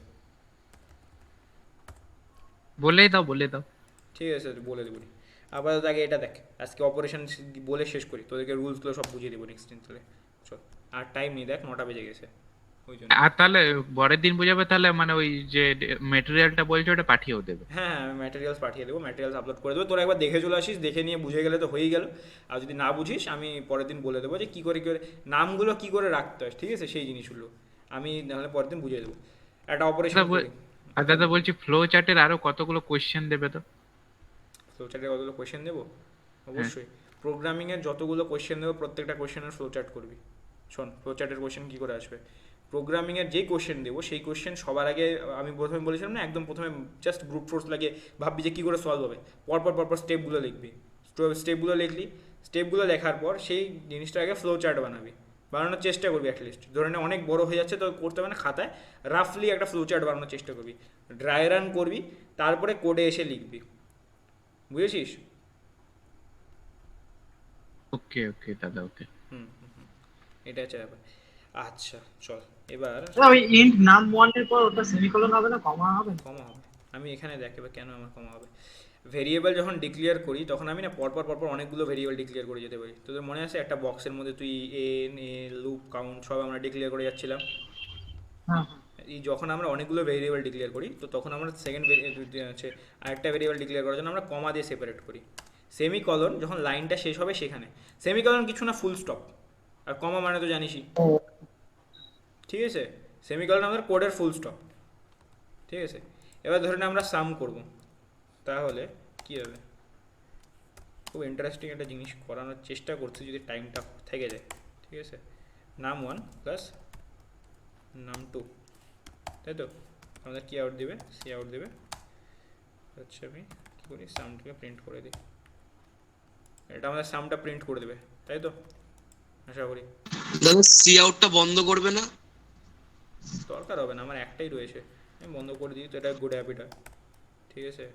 বলে দাও। ঠিক আছে বলে দেবো। আপাতত আগে এটা দেখ, আজকে অপারেশন বলে শেষ করি, তোদেরকে রুলসগুলো সব বুঝিয়ে দেবো নেক্সট দিন। তাহলে চল, আর টাইম নেই, দেখ 9টা বেজে গেছে, ওই জন্য। আর তাহলে পরের দিন বোঝাবে তাহলে, মানে ওই যে মেটেরিয়ালটা বলছে ওটা পাঠিয়েও দেবে। হ্যাঁ হ্যাঁ, আমি ম্যাটেরিয়ালস পাঠিয়ে দেবো, ম্যাটেরিয়ালস আপলোড করে দেবো, তোরা একবার দেখে চলে আসিস, দেখে নিয়ে বুঝে গেলে তো হয়েই গেল। আর যদি না বুঝিস আমি পরের দিন বলে দেবো যে কী করে নামগুলো কী করে রাখতে হয়, ঠিক আছে, সেই জিনিসগুলো আমি নাহলে পরের দিন বুঝিয়ে দেবো। একটা অপারেশন করি। আর দাদা বলছি ফ্লো চার্টের আরো কতগুলো কোশ্চেন দেবে তো? ফ্লোচার্টের কতগুলো কোয়েশ্চেন দেবো? অবশ্যই। প্রোগ্রামিংয়ের যতগুলো কোয়েশ্চেন দেবো প্রত্যেকটা কোয়েশ্চেনের ফ্লোচার্ট করবি। শোন, ফ্লোচার্টের কোয়েশ্চেন কী করে আসবে। প্রোগ্রামিংয়ের যেই কোয়েশ্চেন দেবো সেই কোয়েশ্চেন সবার আগে আমি প্রথমে বলেছিলাম না, একদম প্রথমে জাস্ট ব্রুট ফোর্স লাগিয়ে ভাববি যে কী করে সলভ হবে। পরপর স্টেপগুলো লিখবি, স্টেপগুলো লেখার পর সেই জিনিসটা আগে ফ্লো চার্ট বানাবি, বানানোর চেষ্টা করবি অ্যাটলিস্ট। ধরে নে অনেক বড় হয়ে যাচ্ছে তো করতে হবে না, খাতায় রাফলি একটা ফ্লো চার্ট বানানোর চেষ্টা করবি, ড্রাই রান করবি, তারপরে কোডে এসে লিখবি। বুঝেছিস? ওকে দাদা ওকে। এটা হচ্ছে ব্যাপার। আচ্ছা চল এবার ওই ইন্ট নাম 1 এর পর ওটা সেমিকোলন হবে না, কমা হবে? কমা হবে। আমি এখানে দেখ এবার কেন আমার কমা হবে। ভেরিয়েবল যখন ডিক্লেয়ার করি তখন আমি না পরপর অনেকগুলো ভেরিয়েবল ডিক্লেয়ার করে যেতে পারি। তোদের মনে আছে একটা বক্সের মধ্যে তুই এন এ লুপ কাউন্ট সব আমরা ডিক্লেয়ার করে যাচ্ছিলাম। হ্যাঁ এই যখন আমরা অনেকগুলো ভেরিয়েবল ডিক্লেয়ার করি তো তখন আমরা সেকেন্ড হচ্ছে আরেকটা ভেরিয়েবল ডিক্লেয়ার করার জন্য আমরা কমা দিয়ে সেপারেট করি। সেমিকলন যখন লাইনটা শেষ হবে সেখানে, সেমিকলন কিছু না ফুল স্টপ, আর কমা মানে তো জানিসই, ঠিক আছে। সেমিকলন আমাদের কোডের ফুল স্টপ, ঠিক আছে। এবার ধরে আমরা সাম করব, তাহলে কী হবে, খুব ইন্টারেস্টিং একটা জিনিস করানোর চেষ্টা করছি যদি টাইমটা থেকে যায়, ঠিক আছে। নাম 1 প্লাস নাম 2, তাই তো আমাদের কি আউট দেবে, সি আউট দেবে হচ্ছে আমি কী করি, সামটাকে প্রিন্ট করে দিই। এটা আমাদের সামটা প্রিন্ট করে দেবে, তাই তো আশা করি। দাদা সি আউটটা বন্ধ করবে না? দরকার হবে না, আমার একটাই রয়েছে, আমি বন্ধ করে দিই। তো এটা গুড হ্যাবিট হয়, ঠিক আছে,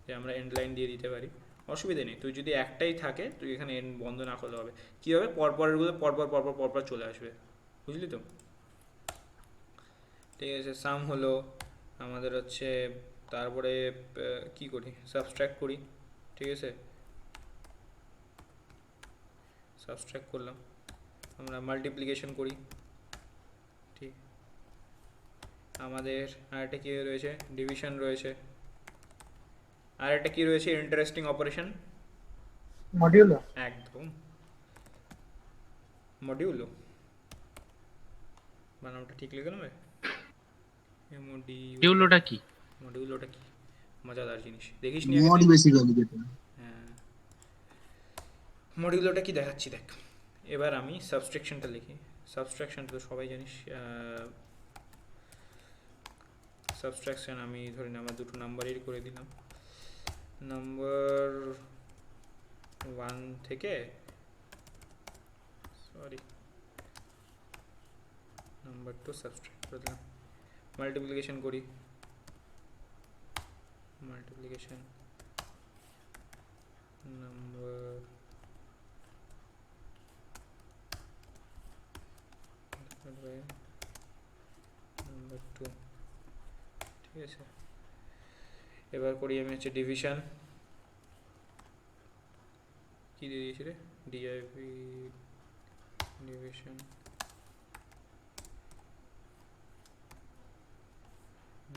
যে আমরা এন্ড লাইন দিয়ে দিতে পারি, অসুবিধা নেই। তুই যদি একটাই থাকে তুই এখানে এন্ড বন্ধ না করলে হবে। কী হবে, পরপরেরগুলো পরপর পরপর পরপর চলে আসবে, বুঝলি তো? ঠিক আছে, সাম হলো আমাদের হচ্ছে, তারপরে কি করি, সাবস্ট্রাক্ট করি, ঠিক আছে, সাবস্ট্রাক্ট করলাম। আমরা মাল্টিপ্লিকেশন করি, ঠিক। আমাদের আরেকটা কী রয়েছে, ডিভিশন রয়েছে। আর একটা কি রয়েছে, ইন্টারেস্টিং অপারেশন, মডিউলো। একদম মডিউলো, বানামটা ঠিক লিখলাম? এগুলোটা কি? মডিউলোটা কি মজাদার জিনিস, দেখিস নি মড বেসিক্যালি যেটা। হ্যাঁ, মডিউলোটা কি দেখাচ্ছি দেখ। এবার আমি সাবস্ট্রাকশনটা লিখি। সাবস্ট্রাকশনটা তো সবাই জানিস। সাবস্ট্রাকশন আমি ধরি না আমার দুটো নাম্বারেরই করে দিলাম। নাম্বার 1 থেকে, সরি, নাম্বার 2 সাবস্ট্রাক্ট করে দিলাম। মাল্টিপ্লিকেশন করি, মাল্টিপ্লিকেশন নাম্বার নাম্বার 2, ঠিক আছে। এবার করি আমি হচ্ছে ডিভিশন, কি দিয়ে দিয়েছি রে, ডিআইভি ডিভিশন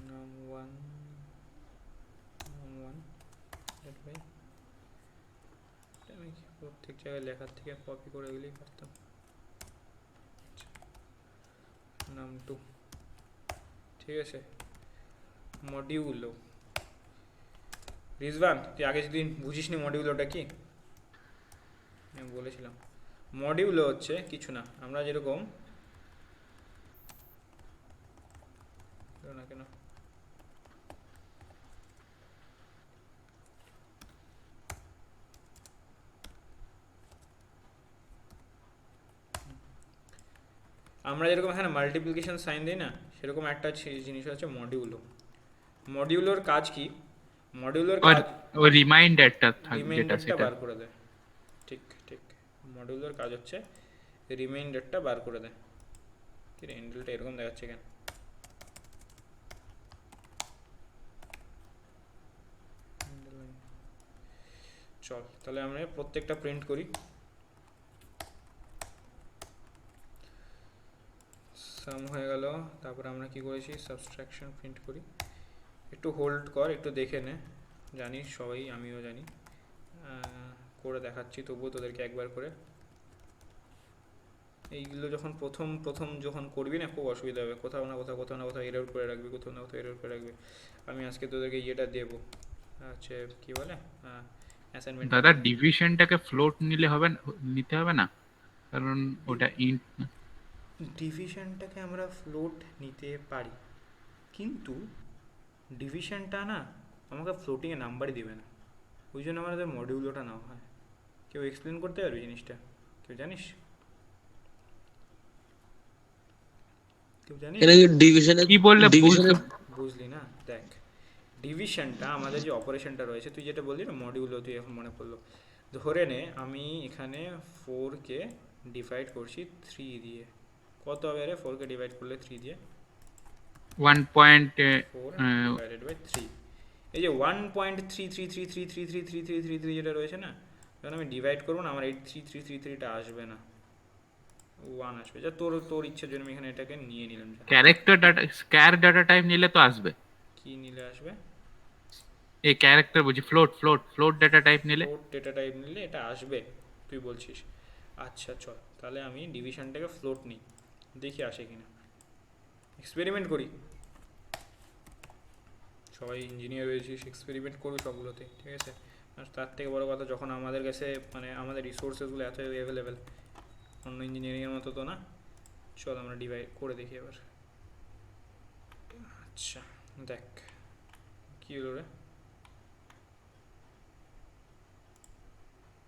নাম 1 that way। আমি কি প্রত্যেক জায়গায় লেখার থেকে কপি করে গেলেই পারতাম। নাম 2, ঠিক আছে। মডিউলো, রিজওয়ান তুই আগে যদি বুঝিস নি মডিউলোটা কি, আমি বলেছিলাম মডিউলো হচ্ছে কিছু না, আমরা যেরকম না কেন আমরা যেরকম এখানে মাল্টিপ্লিকেশন সাইন দিই না, সেরকম একটা জিনিস হচ্ছে মডিউলো। মডিউলোর কাজ কি, মডিউলোর আর কাজ ওই রিমাইন্ডারটা থাকবে যেটা, রিমাইন্ডারটা সেটা বার করে দেয়। ঠিক ঠিক, মডিউলোর কাজ হচ্ছে রিমাইন্ডারটা বার করে দেয়। কি রে, হ্যান্ডেলটা এরকম দেখাচ্ছে কেন? চল তাহলে আমরা প্রত্যেকটা প্রিন্ট করি। সাম হয়ে গেল, তারপরে আমরা কি করেছি, সাবট্রাকশন প্রিন্ট করি। একটু হোল্ড কর, একটু দেখে নে, জানিস সবাই, আমিও জানি, করে দেখাচ্ছি তবুও তোদেরকে একবার করে। এইগুলো যখন প্রথম প্রথম যখন করবি না, খুব অসুবিধা হবে, কোথাও না কোথাও এরর করে রাখবি, কোথাও না কোথাও এরর করে রাখবি। আমি আজকে তোদেরকে ইয়েটা দেবো, হচ্ছে কি বলে, অ্যাসাইনমেন্ট। দাদা ডিভিশনটাকে ফ্লোট নিলে হবে না, নিতে হবে না, কারণ ওটা ইন্ট। ডিভিশনটাকে আমরা ফ্লোট নিতে পারি, কিন্তু ডিভিশনটা না আমাকে ফ্লোটিংয়ে নাম্বারই দেবে না, ওই জন্য আমাদের মডিউলোটা নেওয়া হয়। কেউ এক্সপ্লেন করতে পারবে জিনিসটা? কেউ জানিস? কেউ জানিস? এখানে ডিভিশনে কি বললে ডিভিশনে বুঝলি না, দেখ ডিভিশনটা আমাদের যে অপারেশনটা রয়েছে, তুই যেটা বললি না মডিউলো, তুই এখন মনে পড়লো, ধরে নে আমি এখানে 4কে ডিভাইড করছি 3 দিয়ে। কত হবে রে 4কে ডিভাইড করলে 3 দিয়ে? 4 ডিভাইডেড বাই 3। এই যে 1.3333333333 যেটা রয়েছে না, যখন আমি ডিভাইড করবো না, আমার এই 3333টা আসবে না, 1 আসবে। যা তোর তোর ইচ্ছের জন্য আমি এখানে এটাকে নিয়ে নিলাম। ক্যারেক্টার ডাটা, স্ক্যার ডাটা টাইপ নিলে তো আসবে। কি নিলে আসবে? এই ক্যারেক্টার বলছি, ফ্লোট ডাটা টাইপ নিলে। ফ্লোট ডেটা টাইপ নিলে এটা আসবে তুই বলছিস? আচ্ছা চল তাহলে আমি ডিভিশনটাকে ফ্লোট নিই, দেখি আসে কিনা, এক্সপেরিমেন্ট করি। সবাই ইঞ্জিনিয়ার হয়েছিস, এক্সপেরিমেন্ট করবি সবগুলোতে, ঠিক আছে। আর তার থেকে বড় কথা, যখন আমাদের কাছে মানে আমাদের রিসোর্সেসগুলো এত অ্যাভেলেবেল, অন্য ইঞ্জিনিয়ারিংয়ের মতো তো না। চল আমরা ডিভাইড করে দেখি এবার। আচ্ছা দেখ কী হলো রে,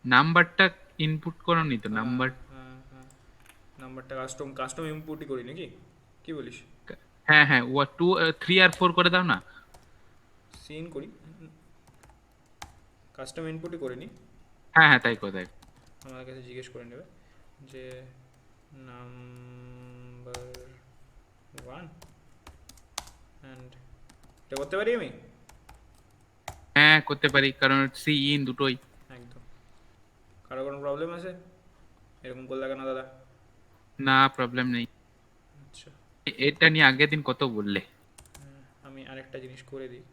নাম্বারটা ইনপুট করোনি তো নাম্বার? হ্যাঁ হ্যাঁ, নাম্বারটা কাস্টম ইনপুটই করি নাকি, কি বলিস? হ্যাঁ হ্যাঁ, ও 2 3 আর 4 করে দাও না। সিন করি, কাস্টম ইনপুটই করিনি। হ্যাঁ হ্যাঁ, তাই কোথায়? আমার কাছে জিজ্ঞেস করে নেবে যে নাম্বার 1 অ্যান্ড এটা করতে পারি আমি? হ্যাঁ করতে পারি, কারণ সি ইন দুটোই। একদম। কারো কোনো প্রবলেম আছে এরকম করলে কেন দাদা? না, প্রবলেম নেই। আচ্ছা, এটা নিয়ে আগের দিন কত বললে। আমি আরেকটা জিনিস করে দিই,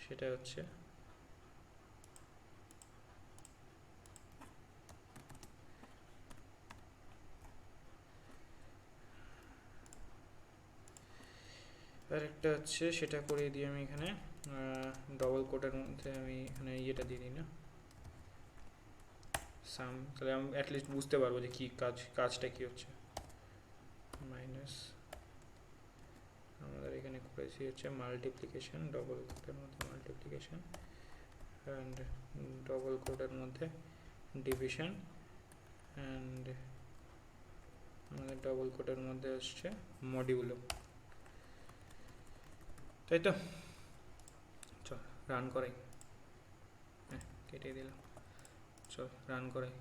সেটা হচ্ছে আরেকটা হচ্ছে সেটা করে দিই আমি এখানে ডবল কোটের মধ্যে আমি এখানে ইয়েটা দিয়ে দিই না সাম, তাহলে আমি অ্যাটলিস্ট বুঝতে পারবো যে কি কাজটা কি হচ্ছে। মাইনাস আমাদের এখানে করেছি হচ্ছে মাল্টিপ্লিকেশন, ডবল কোটের মধ্যে মাল্টিপ্লিকেশন অ্যান্ড ডবল কোটের মধ্যে ডিভিশন অ্যান্ড আমাদের ডবল কোটের মধ্যে আসছে মডিউলো, তাই তো? চল রান করাই, হ্যাঁ কেটে দিলাম, চল রান করাই।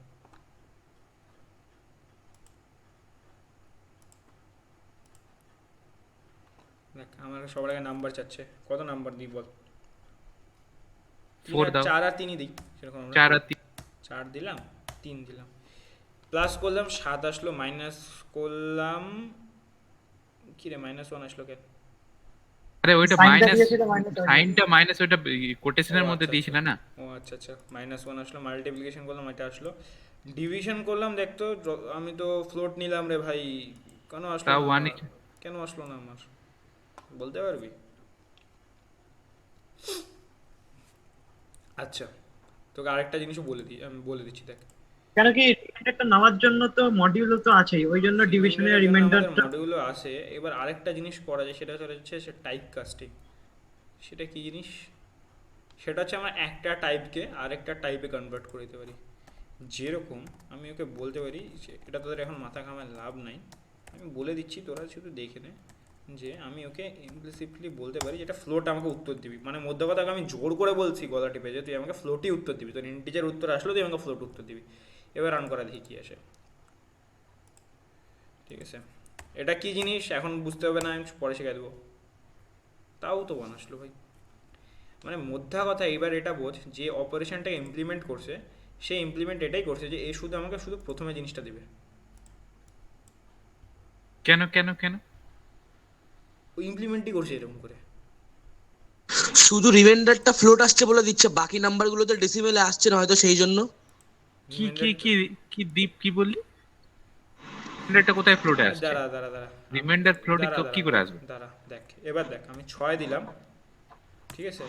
দেখ আমার সবার আগে নাম্বার চাচ্ছে, কত নাম্বার দিই বল? 4 দাও। 4 আর 3ই দিই সেরকম। 4 আর 3। 4 দিলাম, 3 দিলাম, প্লাস করলাম 7 আসলো, মাইনাস করলাম কি রে -1 আসলো কেন? আরে ওইটা সাইনটা মাইনাস, দিয়েছিল মাইনাস সাইনটা মাইনাস, ওইটা কোটেশনের ও মধ্যে আচ্ছা দিয়েছিল না। ও আচ্ছা আচ্ছা, -1 আসলো, মাল্টিপ্লিকেশন করলাম এটা আসলো, ডিভিশন করলাম দেখতো আমি তো ফ্লোট নিলাম রে ভাই, কেন আসলো তাও না 1 আমার? কেন আসলো না আমার বলতে পারবি? আচ্ছা, তোকে আরেকটা জিনিসও বলে দিই, আমি বলে দিচ্ছি দেখ। কেন কি রিমাইন্ডারটা নেওয়ার জন্য তো মডিউলও তো আছেই, ওই জন্য ডিভিশনের আমাদের রিমাইন্ডারটা। মডিউলও আসে, এবার আরেকটা জিনিস করা যায়, সেটা হচ্ছে সে টাইপ কাস্টিং। সেটা কি জিনিস? সেটা হচ্ছে আমরা একটা টাইপকে আরেকটা টাইপে কনভার্ট করে দিতে পারি। যেরকম আমি ওকে বলতে পারি যে এটা তোদের এখন মাথা ঘামার লাভ নাই, আমি বলে দিচ্ছি তোরা শুধু দেখে নে, যে আমি ওকে ইমপ্লিসিটলি বলতে পারি যেটা ফ্লোট আমাকে উত্তর দিবি, মানে মধ্য কথাকে আমি জোর করে বলছি গলা টিপে যে তুই আমাকে ফ্লোটই উত্তর দিবি, তোর ইন্টিজার উত্তর আসলো তুই আমাকে ফ্লোট উত্তর দিবি। এবার রান করা দেখি কী আসে, ঠিক আছে? এটা কি জিনিস এখন বুঝতে হবে না, আমি পরে শিখাই দেবো। তাও তো বান আসলো ভাই, মানে মধ্যা কথা এবার এটা বোঝ, যে অপারেশনটা ইমপ্লিমেন্ট করছে সে ইমপ্লিমেন্ট এটাই করছে যে এ শুধু আমাকে শুধু প্রথমে জিনিসটা দিবে। কেন কেন কেন? ও ইমপ্লিমেন্টই করছে এরকম করে। শুধু রিমাইন্ডারটা ফ্লোট আসছে বলে দিচ্ছে, বাকি নাম্বারগুলোতে ডেসিমেলে আসছে না হয়তো সেই জন্য। কি কি কি কি দীপ কি বললি? রিমাইন্ডারটা কোথায় ফ্লোটে আসছে? দাঁড়া দাঁড়া দাঁড়া রিমাইন্ডার ফ্লোটে দাঁড়া কি করে আসবে? দাঁড়া দেখ, এবার দেখ আমি 6 দিলাম, ঠিক আছে,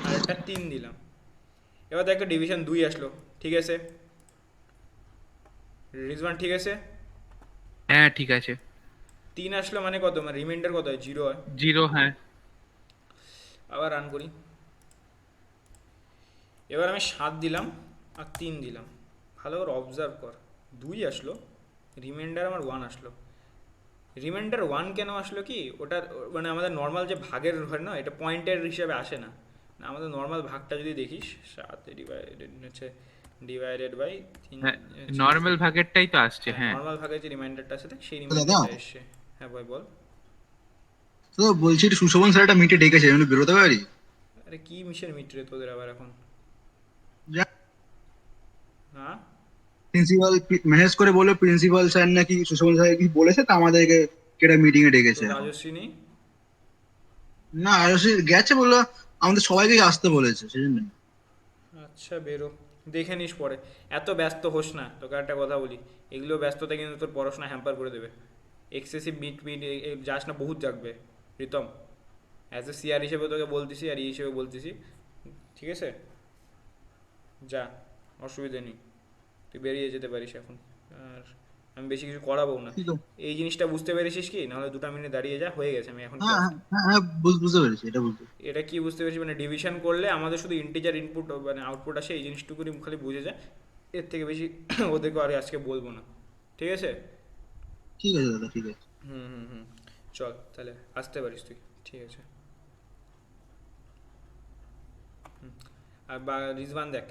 আর একটা 3 দিলাম, এবার দেখ ডিভিশন 2 আসলো, ঠিক আছে রিজওয়ান, ঠিক আছে? হ্যাঁ ঠিক আছে। 3 আসলো মানে কত, মানে রিমাইন্ডার কত হয়? 0 হয়। 0, হ্যাঁ। আবার রান করি, এবার আমি 7 দিলাম আর 3 দিলাম, ভালো করে অবজার্ভ কর, 2 আসলো, রিমাইন্ডার আমার 1 আসলো। রিমাইন্ডার 1 কেন আসলো কি, ওটা মানে আমাদের নর্মাল যে ভাগের হয় না, এটা পয়েন্টের হিসাবে আসে না, আমাদের নর্মাল ভাগটা যদি দেখিস 7 ডিভাইডেড বাই 3, হ্যাঁ নরমাল ভাগেরটাই তো আসছে, হ্যাঁ। নর্মাল ভাগের যে রিমাইন্ডারটা আছে দেখ, সেই দাদা রিমাইন্ডারটা এসছে। হ্যাঁ ভাই বল। তো বলছি একটু সুশোভন স্যার একটা মিটে ডেকেছে, আমি একটু বেরোতে পারি? আরে কি মিশের মিটরে তোদের আবার এখন? হ্যাঁ প্রিন্সিপাল মেসেজ করে বললো প্রিন্সিপাল স্যার নাকি সুশোভন স্যার কি বলেছে, তা আমাদেরকে কেটা মিটিং এ ডেকেছে। তোর রাজশ্রী নেই? না আর সে গেছে, বললো আমাদের সবাইকে আসতে বলেছে সেজন্য। আচ্ছা বেরো, দেখে নিস পরে, এত ব্যস্ত হোস না, তোকে একটা কথা বলি, এগুলো ব্যস্ততা কিন্তু তোর পড়াশোনা হ্যাম্পার করে দেবে। এক্সেসিভ মিট মিট যাস না, বহুত জাগবে প্রীতম, অ্যাজ এ সিআর হিসেবে তোকে বলতেছি আর ই হিসেবে বলতেছি, ঠিক আছে? যা, অসুবিধা নেই, তুই বেরিয়ে যেতে পারিস এখন, আর আমি বেশি কিছু করাবো না। ঠিক আছে। এই জিনিসটা বুঝতে পেরেছিস কি? নাহলে 2 মিনিট দাঁড়িয়ে যা, হয়ে গেছে, আমি এখন হ্যাঁ ক্লাস। হ্যাঁ হ্যাঁ, বুঝতে পেরেছি, এটা বুঝতে। এটা কি বুঝতে পেরেছি, মানে ডিভিশন করলে আমাদের শুধু ইন্টিজার ইনপুট মানে আউটপুট আসে, এই জিনিসটুকুনি খালি বুঝে যায়, এর থেকে বেশি ওদেরকে আর আজকে বলবো না, ঠিক আছে? ঠিক আছে দাদা, ঠিক আছে। হুম হুম হুম, চল তাহলে আসতে পারিস তুই, ঠিক আছে। আর বা রিজওয়ান দেখ,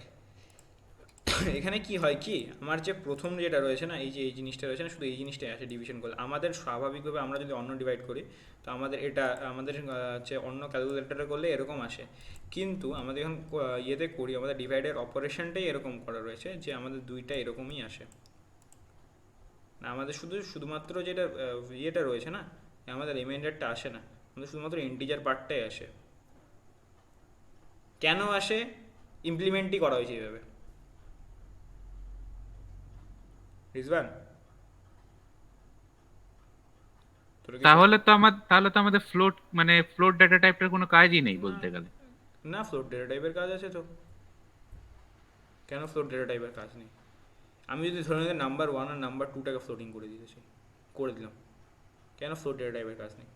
এখানে কি হয় কি, আমার যে প্রথম যেটা রয়েছে না, এই যে এই জিনিসটা রয়েছে না, শুধু এই জিনিসটাই আসে ডিভিশন করলে। আমাদের স্বাভাবিকভাবে আমরা যদি অন্য ডিভাইড করি, তো আমাদের এটা আমাদের হচ্ছে অন্য ক্যালকুলেটরে করলে এরকম আসে। কিন্তু আমাদের এখন ইয়েতে করি, আমাদের ডিভাইডের অপারেশনটাই এরকম করা রয়েছে যে আমাদের দুইটা এরকমই আসে না, আমাদের শুধুমাত্র যেটা ইয়েটা রয়েছে না, আমাদের রিমাইন্ডারটা আসে না, আমাদের শুধুমাত্র ইন্টিজার পার্টটাই আসে। কেন আসে? ইমপ্লিমেন্টই করা হয়েছে এইভাবে। রিজওয়ান, তোর কি তাহলে তো আমাদের ফ্লোট মানে ফ্লোট ডাটা টাইপের কোনো কাজই নেই বলতে গেলে। না, ফ্লোট ডেটা টাইপের কাজ আছে তো। কেন ফ্লোট ডেটা টাইপের কাজ নেই? আমি যদি ধরে নিই নাম্বার 1 আর নাম্বার 2টাকে ফ্লোটিং করে দিতেছি, করে দিলাম, কেন ফ্লোট ডেটা টাইপের কাজ নেই?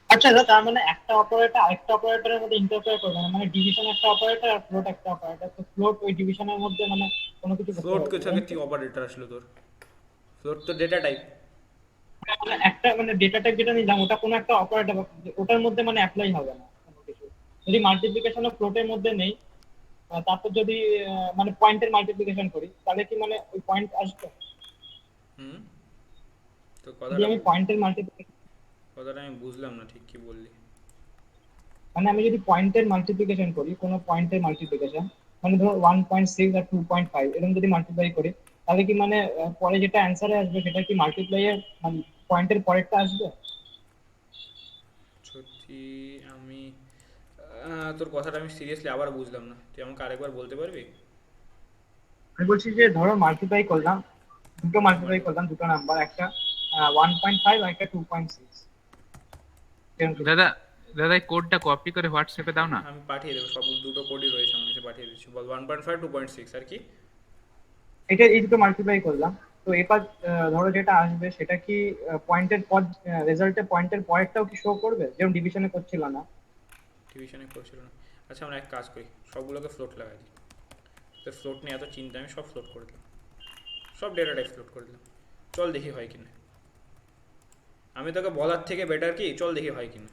আচ্ছা দাদা, তার মানে একটা অপারেটর আরেকটা অপারেটরের মধ্যে ইন্টারফেয়ার করবে না, মানে ডিভিশন একটা অপারেটর আর ফ্লোট একটা অপারেটর, তো ফ্লোট ওই ডিভিশনের মধ্যে মানে কোনো কিছু করতে ফ্লোট পারবে না, কোথাকে তাই তুই তো? অপারেটর আসলো তোর? ফ্লোট তো ডেটা টাইপ। মানে একটা মানে ডেটা টাইপ যেটা নিলাম ওটা কোনো একটা অপারেটর, ওটার মধ্যে মানে অ্যাপ্লাই হবে না কোনো কিছু, যদি মাল্টিপ্লিকেশন অফ ফ্লোটের মধ্যে নেই। তারপর যদি মানে পয়েন্টের মাল্টিপ্লিকেশন করি তাহলে কি মানে ওই পয়েন্ট আসবে? হুম, তো যদি আমি পয়েন্টের মাল্টিপ্লিকেশন, কথাটা আমি বুঝলাম না ঠিক কি বললি। মানে আমি যদি পয়েন্টের মাল্টিপ্লিকেশন করি, কোনো পয়েন্টের মাল্টিপ্লিকেশন, মানে ধরো 1.6 আর 2.5 এরকম যদি মাল্টিপ্লাই করি, তাহলে কি মানে পরে যেটা অ্যান্সারে আসবে সেটা কি মাল্টিপ্লাই এর মানে পয়েন্টের পরেরটা আসবে? সত্যি আমি তোর কথাটা আমি সিরিয়াসলি আবার বুঝলাম না, তুই আমাকে আরেকবার বলতে পারবি? আমি বলছি যে ধরো মাল্টিপ্লাই করলাম, দুটো দুটো মাল্টিপ্লাই মাল্টি করলাম, দুটো নাম্বার, একটা 1.5 আর একটা 2.6, এরকম কিছু। দাদা দাদা এই কোডটা কপি করে হোয়াটসঅ্যাপে দাও না। আমি পাঠিয়ে দেবো, সব দুটো কোডই রয়েছে আমার কাছে, পাঠিয়ে দিচ্ছি। বল 1.5 2.6 আর কি? এটা এই দুটো মাল্টিপ্লাই করলাম, তো এবার ধরো যেটা আসবে সেটা কি পয়েন্টের পর, রেজাল্টে পয়েন্টের পরেরটাও কি শো করবে যেমন ডিভিশনে করছিল না? ডিভিশনে করছিল না। আচ্ছা আমরা এক কাজ করি, সবগুলোকে ফ্লোট লাগাই দিই। তোর ফ্লোট নিয়ে এত চিন্তা, আমি সব ফ্লোট করে দিলাম, সব ডেটা টাইপ ফ্লোট করে দিলাম। চল দেখি হয় কিনা। আমি তোকে বলার থেকে বেটার কি, চল দেখি হয় কিনা,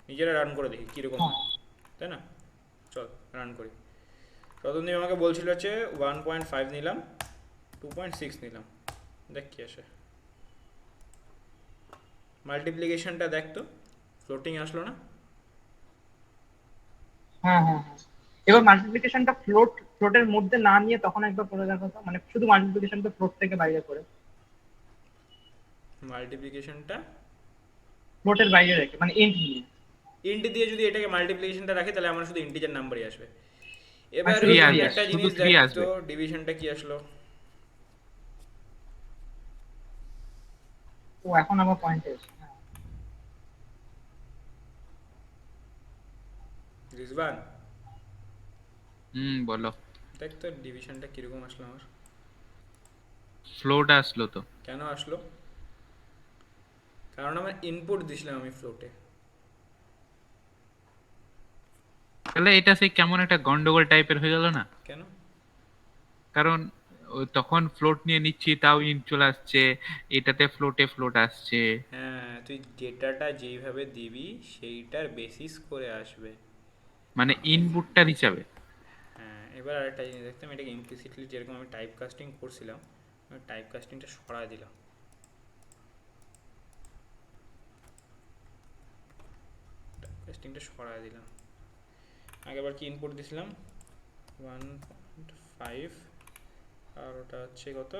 নিজেরা রান করে দেখি কীরকম হ্যাঁ, হয়, তাই না? চল রান করি। রতনদীপ আমাকে বলছিল হচ্ছে 1.5 নিলাম, 2.6 নিলাম, দেখ কি আসে। মাল্টিপ্লিকেশনটা দেখ তো, ফ্লোটিং আসলো না? হ্যাঁ, হ্যাঁ, হ্যাঁ। এবার মাল্টিপ্লিকেশনটা ফ্লোটের মধ্যে না নিয়ে তখন একবার করে দেখো তো, মানে শুধু মাল্টিপ্লিকেশনটা ফ্লোট থেকে বাইরে করে, মাল্টিপ্লিকেশনটা ফ্লোটের বাইরে রেখে মানে ইন্ট নিয়ে। ইন্ট দিয়ে যদি এটাকে মাল্টিপ্লিকেশনটা রাখি, তাহলে আমার শুধু ইন্টিজার নাম্বারই আসবে। আর এবার শুধু থ্রি তুই থ্রি আসবে, একটা আসবে। শুধু জিনিস থ্রি দেখ তো, আসবে। ডিভিশনটা কি আসলো? ও এখন আমার পয়েন্টে এসে, হ্যাঁ। রিজবান, বলো। দেখ তো ডিভিশনটা কিরকম আসলো আমার। ফ্লোট আসলো তো। কেন আসলো? কারণ আমার ইনপুট দিছিলাম আমি ফ্লোটে। তাহলে এটা সেই কেমন একটা গন্ডগোল টাইপের হয়ে গেল না? কেন? কারণ তখন ফ্লোট নিয়ে নিচ্ছি তাও ইন্ট চলে আসছে, এটাতে ফ্লোট আসছে। হ্যাঁ, তুই ডেটাটা যেইভাবে দিবি সেইটার বেসিস করে আসবে। মানে ইনপুটটার হিসাবে। হ্যাঁ, এবার আরেকটা জিনিস দেখতাম, এটাকে ইমপ্লিসিটলি যেরকম আমি টাইপ কাস্টিং করছিলাম, আমি টাইপ কাস্টিংটা সরায় দিলাম। টাইপ কাস্টিংটা সরায় দিলাম। আগেবার কি ইনপুট দিছিলাম 1.5, আর ওটা হচ্ছে কত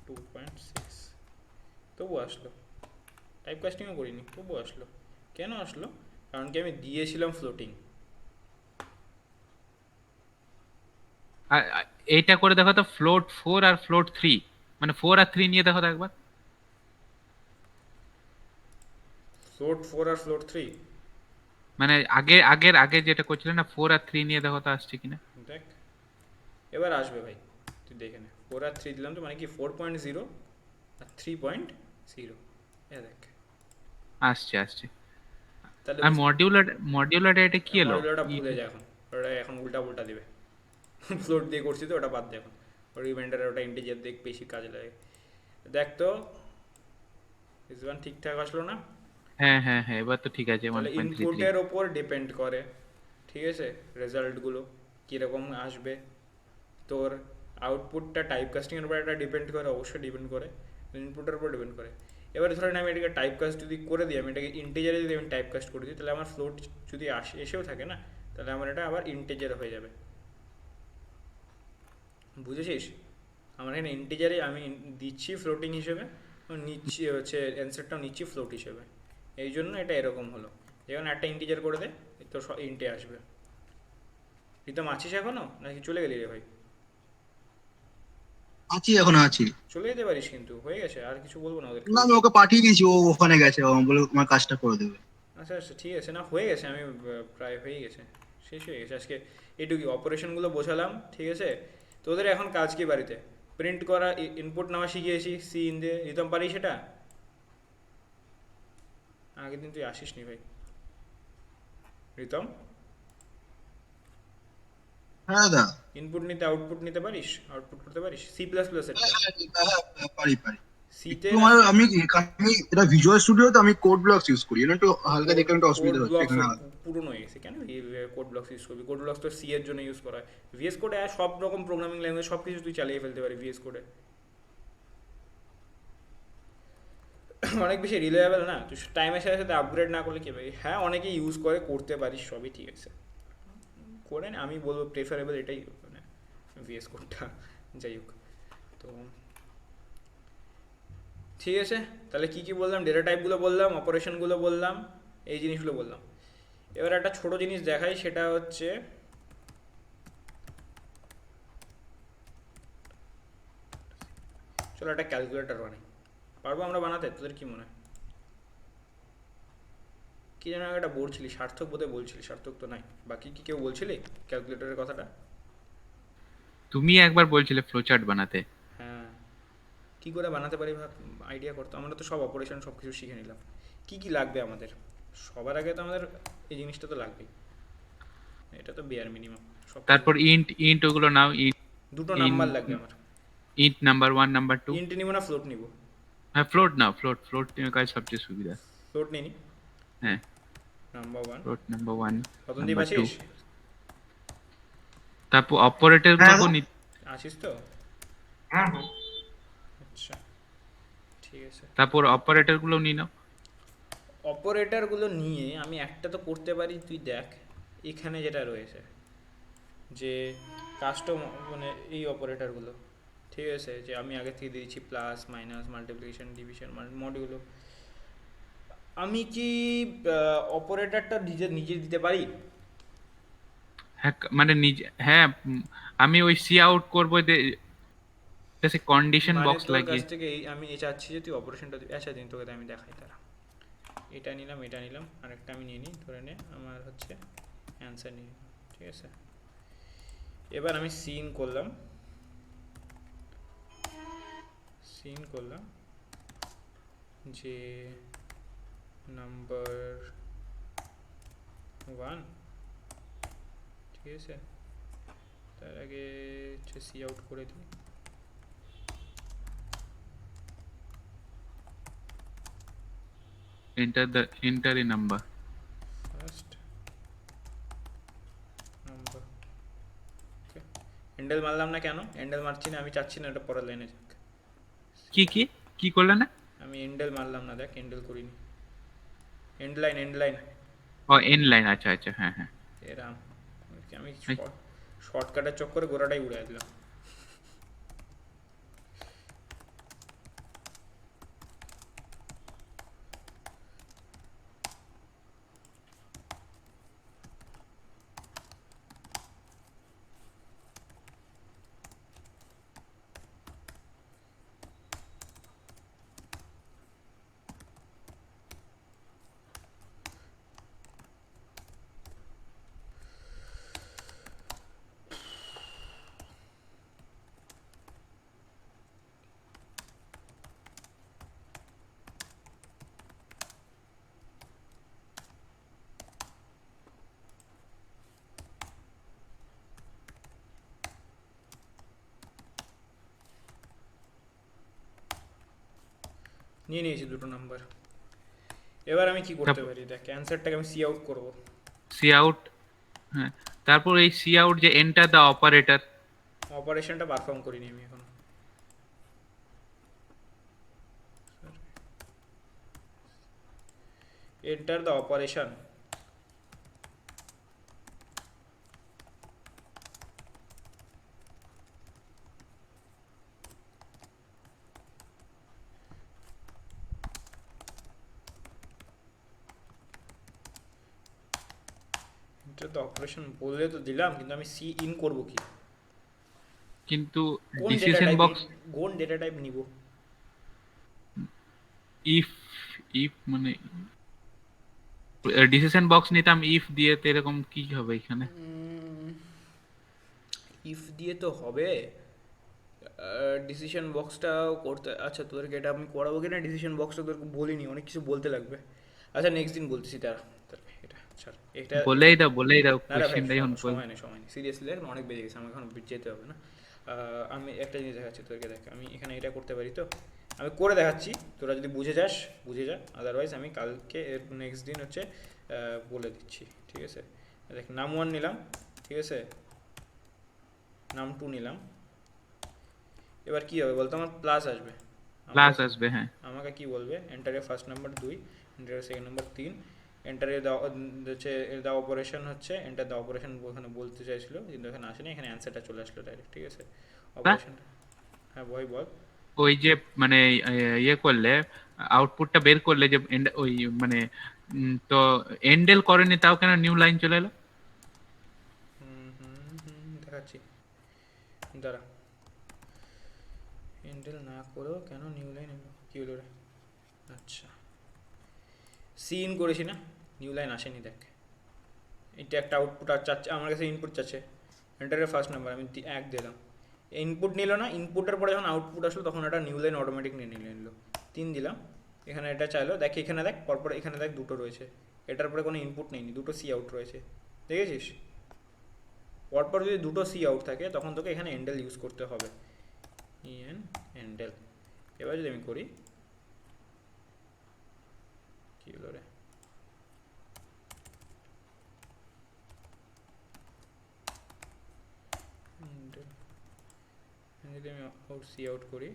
2.6, তবু আসলো। টাইপ কাস্টিংও করিনি, তবু আসলো। কেন আসলো? কারণ কি আমি দিয়েছিলাম ফ্লোটিং। আর এইটা করে দেখো তো, ফ্লোট 4 আর ফ্লোট 3, মানে 4 আর 3 নিয়ে দেখো তো একবার। ফ্লোট 4 আর ফ্লোট 3, মানে আগে যেটা করছিলে না, 4 আর 3 নিয়ে দেখো তো আসছে কিনা। দেখ এবার আসবে ভাই, তুই দেখে নে। 4 আর 3 দিলাম তো, মানে কি 4.0 আর 3.0, এ দেখ। আসছে। তাহলে আর মডিউলার এটা কি এলো? মডিউলারটা ভুলে যা, এখন ওটা এখন উল্টা উল্টা দিবে। ফ্লোট দিয়ে করছি তো, ওটা বাদ দে এখন। রিমাইন্ডারে ওটা ইন্টিজার দেখ বেশি কাজে লাগে। দেখ তো রিজওয়ান ঠিকঠাক আসলো না? হ্যাঁ হ্যাঁ হ্যাঁ, এবার তো ঠিক আছে। তাহলে 1.33। ইনপুটের ওপর ডিপেন্ড করে, ঠিক আছে, রেজাল্টগুলো কীরকম আসবে। তোর আউটপুটটা টাইপ কাস্টিংয়ের উপর একটা ডিপেন্ড করে, অবশ্যই ডিপেন্ড করে, ইনপুটের উপর ডিপেন্ড করে। এবারে ধরেন আমি এটাকে টাইপ কাস্ট যদি করে দিই, আমি এটাকে ইন্টিজারে যদি আমি টাইপ কাস্ট করে দিই, তাহলে আমার ফ্লোট যদি এসেও থাকে না, তাহলে আমার এটা আবার ইন্টিজার হয়ে যাবে। বুঝেছিস? আমার এখানে ইন্টিজারে আমি দিচ্ছি ফ্লোটিং হিসেবে, নিচ্ছি হচ্ছে অ্যান্সারটাও নিচ্ছি ফ্লোট হিসেবে। এই জন্য এটা এরকম হলো। যেখানে একটা ইন্টিজার করে দে, তো ইন্টে আসবে। প্রীতম আছিস এখনো নাকি চলে গেলি রে ভাই? আছি, এখন আছি। চলে যেতে পারিস কিন্তু, হয়ে গেছে, আর কিছু বলবো না ওদেরকে। না, আমি ওকে পাঠিয়ে দিয়েছি, ও ওখানে গেছে, ও বলে আমার কাজটা করে দেবে। আচ্ছা আচ্ছা ঠিক আছে, না হয়ে গেছে, আমি প্রায় হয়ে গেছে, শেষ হয়ে গেছে আজকে। এটুকুই অপারেশনগুলো বোঝালাম, ঠিক আছে। তোদের এখন কাজ কি বাড়িতে? প্রিন্ট করা, ইনপুট নেওয়া শিখিয়েছি সি ইন দিয়ে, রিতম পারিস সেটা? আগের দিন তুই আসিস নি ভাই রিতম। হ্যাঁ দাদা। ইনপুট নিতে আউটপুট নিতে পারিস, আউটপুট করতে পারিস সি প্লাস প্লাস এর? পারি পারি। সিতে একটু আমি এটা ভিজুয়াল স্টুডিওতে আমি কোড ব্লকস ইউজ করি, একটু হালকা দেখে একটু কোড অসুবিধা হচ্ছে ব্লকস এখানে। পুরনো হয়ে গেছে, কেন কোড ব্লকস ইউজ করবি? কোড ব্লকস তো সি এর জন্য ইউজ করা হয়। ভিএস কোডে সব রকম প্রোগ্রামিং ল্যাঙ্গুয়েজ সব কিছু তুই চালিয়ে ফেলতে পারি ভিএস কোডে। অনেক বেশি রিলায়েবল না, তুই টাইমের সাথে সাথে আপগ্রেড না করলে কি হবে? হ্যাঁ অনেকে ইউজ করে, করতে পারিস, সবই ঠিক আছে, করে না। আমি বলবো প্রেফারেবল এটাই, মানে ভিএস কোডটা। যাই হোক, তো ঠিক আছে। তাহলে কি কি বললাম? ডেটা টাইপগুলো বললাম, অপারেশনগুলো বললাম, এই জিনিসগুলো বললাম। এবার একটা ছোট জিনিস দেখাই, সেটা হচ্ছে চলো একটা ক্যালকুলেটর বানাই। পারবো আমরা বানাতে? তোদের কি মনে হয়? কি যেন একটা বলছিলি, সার্থক বোধহয় বলছিলি, সার্থক তো নাই, বাকি কি কেউ বলছিলি ক্যালকুলেটরের কথাটা? তুমি একবার বলছিলে ফ্লোচার্ট বানাতে। হ্যাঁ, কি করে বানাতে পারি আইডিয়া করতো। আমরা তো সব অপারেশন সব কিছু শিখে নিলাম। কি কি লাগবে আমাদের? সবার আগে তো আমাদের এই জিনিসটা তো লাগবেই, এটা তো বেয়ার মিনিমাম। সব তারপর ইন্ট ইন্ট ওগুলো নাও। দুটো নাম্বার লাগবে আমার। Int number 1 number 2। ইন্ট নিব না ফ্লোট নিব? হ্যাঁ ফ্লোট নাও, ফ্লোট নিয়ে কাজ সবচেয়ে সুবিধা। ফ্লোট নিই নি? হ্যাঁ number 1। Float number 1 Ratandeep number 2। আছিস? তারপর অপারেটর হ্যাঁ, গুলো আছিস তো? হ্যাঁ হ্যাঁ। আচ্ছা ঠিক আছে। তারপর অপারেটর গুলো নিয়ে নাও। অপারেটরগুলো নিয়ে আমি একটা তো করতে পারি, তুই দেখ এখানে যেটা রয়েছে যে কাস্টম, মানে এই অপারেটরগুলো, ঠিক আছে, যে আমি আগে থেকে দিয়েছি plus minus multiplication division modulo. আমি কি অপারেটরটা নিজে নিজে দিতে পারি? হ্যাঁ মানে নিজে, হ্যাঁ আমি ওই সি আউট করবো সে কন্ডিশন মানে বক্স তোর কাছ লাগিয়ে। থেকে আমি চাচ্ছি যে তুই অপারেশনটা দিবি। আচ্ছা দিন তোকে আমি দেখাই তারা। এটা নিলাম, এটা নিলাম, আরেকটা আমি নিয়ে নিই, ধরে নে আমার হচ্ছে অ্যান্সার নিয়ে, ঠিক আছে। এবার আমি সিন করলাম যে নাম্বার 1, ঠিক আছে। তার আগে হচ্ছে সি আউট করে দিই। enter a number। First number, okay. Handle মারলাম না কেন? হ্যান্ডেল মারছি না, আমি চাচ্ছি না এটা পরের লাইনে যাক। কি কি কি করলে না? আমি হ্যান্ডেল মারলাম না, দেখ হ্যান্ডেল করিনি। এন্ড লাইন ও এন লাইন, আচ্ছা আচ্ছা হ্যাঁ হ্যাঁ। এরাম। আমি শর্টকাটের চক্করে গোড়াটাই উড়ে দিলাম। নিয়ে নিয়েছি দুটো নাম্বার। এবার আমি কি করতে পারি দেখ, অ্যান্সারটাকে আমি সি আউট করব। সি আউট, হ্যাঁ, তারপর এই সি আউট যে এন্টার দ্য অপারেটর, অপারেশনটা পারফর্ম করিনি আমি এখন। Enter the operation, enter the operation বলে তো দিলাম, কিন্তু আমি সি ইন করব কি? কিন্তু কোন ডেটা ডিসিশন টাইপ, বক্স কোন ডেটা টাইপ নিব? ইফ, ইফ মানে ডিসিশন বক্স নিতাম ইফ দিয়ে, তো এরকম কি হবে এখানে? ইফ দিয়ে তো হবে, ডিসিশন বক্সটাও করতে, আচ্ছা তোদেরকে এটা আমি করাবো কিনা ডিসিশন বক্সটা তোদেরকে বলিনি, অনেক কিছু বলতে লাগবে। আচ্ছা নেক্সট দিন বলতেছি, তারা এটা ছাড়, এটা বলেই দাও না রে ভাই, কোশ্চেনটাই এখন সময় নেই সময় নেই, সিরিয়াসলি দেখ অনেক বেজে গেছে, আমার এখন যেতে হবে না। আমি একটা জিনিস দেখাচ্ছি তোদেরকে, দেখ আমি এখানে এটা করতে পারি, তো আমি করে দেখাচ্ছি, তোরা যদি বুঝে যাস বুঝে যা, আদারওয়াইজ আমি কালকে এর নেক্সট দিন হচ্ছে বলে দিচ্ছি, ঠিক আছে? দেখ নাম 1 নিলাম, ঠিক আছে, নাম 2 নিলাম, এবার কি হবে বলতো, আমার প্লাস আসবে, প্লাস আসবে, হ্যাঁ। আমাকে কি বলবে, এন্টারে ফার্স্ট নাম্বার 2, এন্টারে সেকেন্ড নাম্বার 3, এন্টারে হচ্ছে দা অপারেশন, হচ্ছে এন্টার দা অপারেশন ওখানে বলতে চাইছিল কিন্তু এখানে আসেনি, এখানে অ্যান্সারটা চলে আসলো ডাইরেক্ট, ঠিক আছে? অপারেশনটা, হ্যাঁ বল বল। ওই যে মানে ইয়ে করলে, আউটপুটটা বের করলে যে ওই মানে তো এন্ডেল করেনি, তাও কেন নিউ লাইন চলে এলো? দেখাচ্ছি দাঁড়া, এন্ডেল না করেও কেন নিউ লাইন এলো, কি হলো রে? আচ্ছা সি ইন করেছি না, নিউ লাইন আসেনি, দেখ এটা একটা আউটপুট আর চাচ্ছে, আমার কাছে ইনপুট চাচ্ছে, এন্টারের ফার্স্ট নাম্বার আমি 1 দিলাম, ইনপুট নিল না, ইনপুটের পরে যখন আউটপুট আসলো তখন এটা নিউ লাইন অটোমেটিক নিয়ে নিল, 3 দিলাম, এখানে এটা চাইলো, দেখ এখানে দেখ পরপর, এখানে দেখ দুটো রয়েছে, এটার পরে কোনো ইনপুট নেইনি, দুটো সি আউট রয়েছে, দেখেছিস? পরপর যদি দুটো সি আউট থাকে তখন তোকে এখানে এন্ডেল ইউজ করতে হবে, ইএন এন্ডেল। এবার যদি আমি করি, কি হলো রে, যদি আমি আউট সি আউট করি,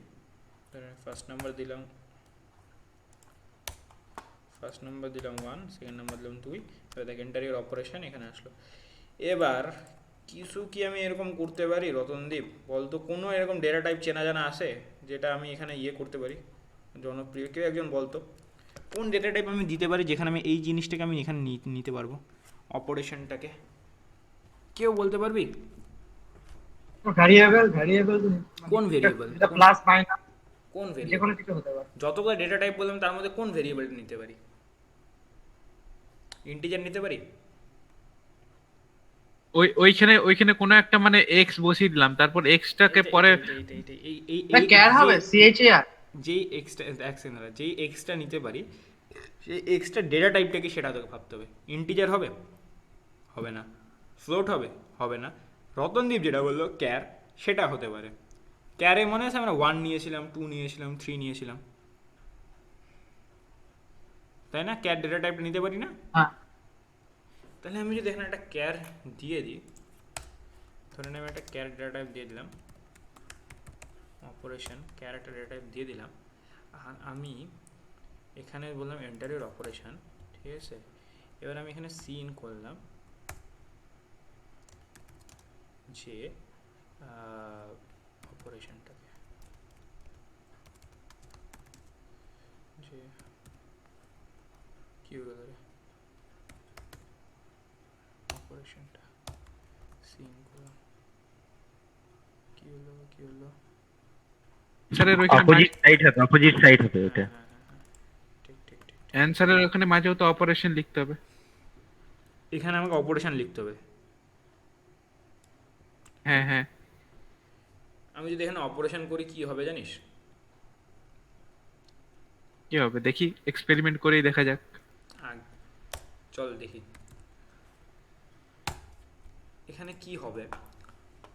ফার্স্ট নাম্বার দিলাম 1, সেকেন্ড নাম্বার দিলাম 2, এবার দেখ এন্টারিয়ার অপারেশন এখানে আসলো। এবার কিছু কি আমি এরকম করতে পারি রতনদীপ বলতো, কোনো এরকম ডেটা টাইপ চেনা জানা আছে যেটা আমি এখানে ইয়ে করতে পারি, জনপ্রিয় কেউ একজন বলতো, কোন ডেটা টাইপ আমি দিতে পারি যেখানে আমি এই জিনিসটাকে আমি এখানে নিতে পারবো, অপারেশনটাকে, কেউ বলতে পারবি? ভ্যারিয়েবল কোন ভেরিয়েবল, এটা প্লাস মাইনাস কোন যে ভেরিয়েবল, কোনো কিছু হতে পারে। যতগুলো ডেটা টাইপ বললাম তার মধ্যে কোন ভেরিয়েবলটা নিতে পারি? ইন্টিজার নিতে পারি? ওইখানে কোনো একটা মানে এক্স বসিয়ে দিলাম, তারপর এক্সটাকে পরে ক্যার হবে সিএইচএআর, যেই এক্সটা যেই এক্সটা নিতে পারি, সেই এক্সটা ডেটা টাইপটাকে সেটা তোকে ভাবতে হবে, ইন্টিজার হবে, হবে না, ফ্লোট হবে, হবে না, রতনদীপ যেটা বললো ক্যার, সেটা হতে পারে। ক্যারে মনে আছে আমরা 1 নিয়েছিলাম, 2 নিয়েছিলাম, 3 নিয়েছিলাম, তাই না? ক্যার ডেটা টাইপটা নিতে পারি না? হ্যাঁ। তাহলে আমি যদি এখানে একটা ক্যার দিয়ে দিই, ধরে আমি একটা ক্যার ডেটা টাইপ দিয়ে দিলাম, অপারেশন ক্যারেক্টার ডেটা টাইপ দিয়ে দিলাম, আর আমি এখানে বললাম এন্টারের অপারেশন, ঠিক আছে? এবার আমি এখানে সি ইন করলাম যে অপারেশনটাকে, যে কি হলো রে অপারেশনটা, সি ইন করলাম, কি হলো অ্যান্সারের ওইখানে অপোজিট সাইড হবে এটা। ঠিক অ্যান্সারের ওখানে মাঝেও তো অপারেশন লিখতে হবে, এখানে আমাকে অপারেশন লিখতে হবে। হ্যাঁ। আমি যদি এখানে অপারেশন করি কি হবে জানিস? কি হবে দেখি, এক্সপেরিমেন্ট করেই দেখা যাক। চল দেখি এখানে কি হবে,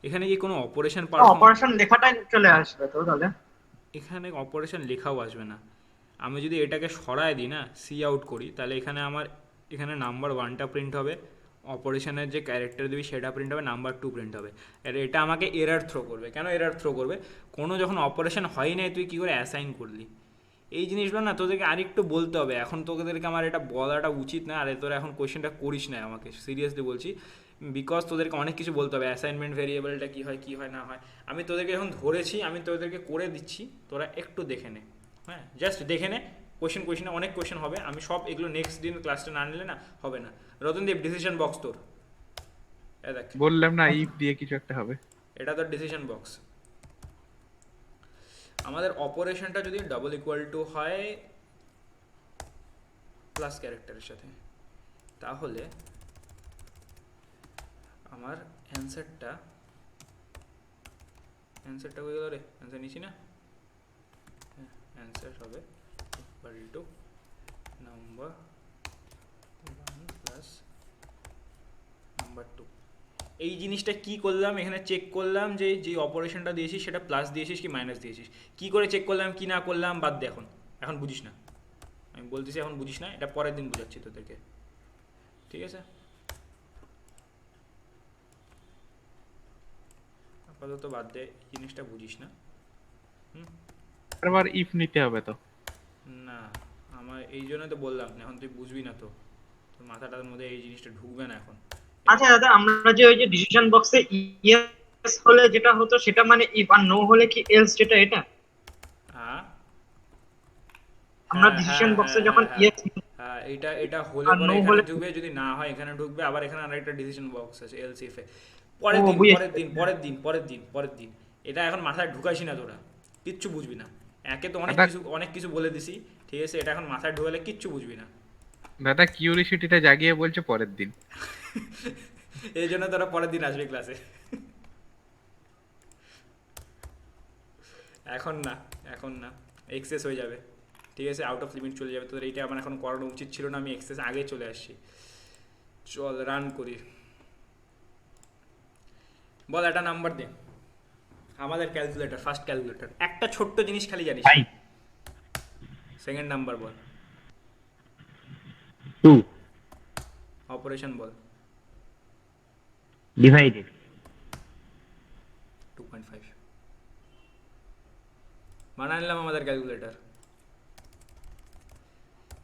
এখানে কি কোনো অপারেশন লেখাটাই চলে আসবে তো তাহলে? এখানে অপারেশন লেখাও আসবে না, আমি যদি এটাকে সরায় দিই না, সি আউট করি, তাহলে এখানে আমার এখানে নাম্বার 1টা প্রিন্ট হবে, অপারেশনের যে ক্যারেক্টার দিবি সেটা প্রিন্ট হবে, নাম্বার 2 প্রিন্ট হবে। আর এটা আমাকে এরার থ্রো করবে। কেন এরার থ্রো করবে? কোনো যখন অপারেশন হয় নাই তুই কী করে অ্যাসাইন করলি? এই জিনিসগুলো না তোদেরকে আরেকটু বলতে হবে। এখন তোদেরকে আমার এটা বলাটা উচিত না, আর তোরা এখন কোয়েশ্চেনটা করিস না আমাকে, সিরিয়াসলি বলছি, বিকজ তোদেরকে অনেক কিছু বলতে হবে, অ্যাসাইনমেন্ট ভেরিয়েবলটা কী হয় না হয়। আমি তোদেরকে এখন ধরেছি, আমি তোদেরকে করে দিচ্ছি, তোরা একটু দেখে নে, হ্যাঁ জাস্ট দেখে নে। কোয়েশ্চেনে অনেক কোয়েশ্চেন হবে, আমি সব এগুলো নেক্সট দিন ক্লাসটা না নিলে না হবে না। রতনদীপ, ডিসিশন বক্স তোর, দেখ বললাম না ইফ দিয়ে কিছু একটা হবে। এটা তোর ডিসিশন বক্স। আমাদের অপারেশনটা যদি ডাবল ইকুয়াল টু হয় প্লাস ক্যারেক্টারের সাথে, তাহলে আমার অ্যান্সারটা হয়ে গেল রে, অ্যান্সার নিচ্ছি না, অ্যান্সার হবে equal to number 1 plus number 2। এই জিনিসটা কি করলাম, এখানে চেক করলাম যে যে অপারেশনটা দিয়েছিস সেটা প্লাস দিয়েছিস কি মাইনাস দিয়েছিস। কি করে চেক করলাম কি না করলাম বাদ দে, এখন বুঝিস না, আমি বলতেছি এখন বুঝিস না, এটা পরের দিন বোঝাচ্ছি তোদেরকে, ঠিক আছে? আপাতত বাদ দে, জিনিসটা বুঝিস না। বারবার ইফ নিতে হবে তো না, আমার এই জন্য তো বললাম এখন তুই বুঝবি না, তো তোর মাথাটার মধ্যে এই জিনিসটা ঢুকবে না এখন। আচ্ছা দাদা, আমরা যে ওই যে ডিসিশন বক্সে ইয়েস হলে যেটা হতো সেটা মানে ইফ, আর নো হলে কি এলস, যেটা এটা হ্যাঁ, আমরা ডিসিশন বক্সে যখন ইয়েস, হ্যাঁ এটা হলে আর পরে no এখানে হলে- ঢুকবে, যদি না হয় এখানে ঢুকবে, আবার এখানে আরেকটা ডিসিশন বক্স আছে এলস ইফ এ। পরের দিন এটা এখন মাথায় ঢুকাইছি না, তোরা কিচ্ছু বুঝবি না। একে তো অনেক কিছু বলে দিছি, ঠিক আছে? এটা এখন মাথায় ঢুকালে কিচ্ছু বুঝবি না। দাদা, কিউরিসিটিটা জাগিয়ে বলছে পরের দিন। এই জন্য তোরা পরের দিন আসবে ক্লাসে। এখন না এক্সেস হয়ে যাবে, ঠিক আছে? আউট অফ লিমিট চলে যাবে তোদের। এইটা আমার এখন করানো উচিত ছিল না, আমি এক্সেস আগে চলে আসছি। চল রান করি, বল একটা নাম্বার দে। আমাদের ক্যালকুলেটর, ফার্স্ট ক্যালকুলেটর, একটা ছোট্ট জিনিস খালি জানিস। 5 সেকেন্ড নাম্বার বল, 2 অপারেশন বল, divided 2.5 বানাই নিলাম আমাদের ক্যালকুলেটর।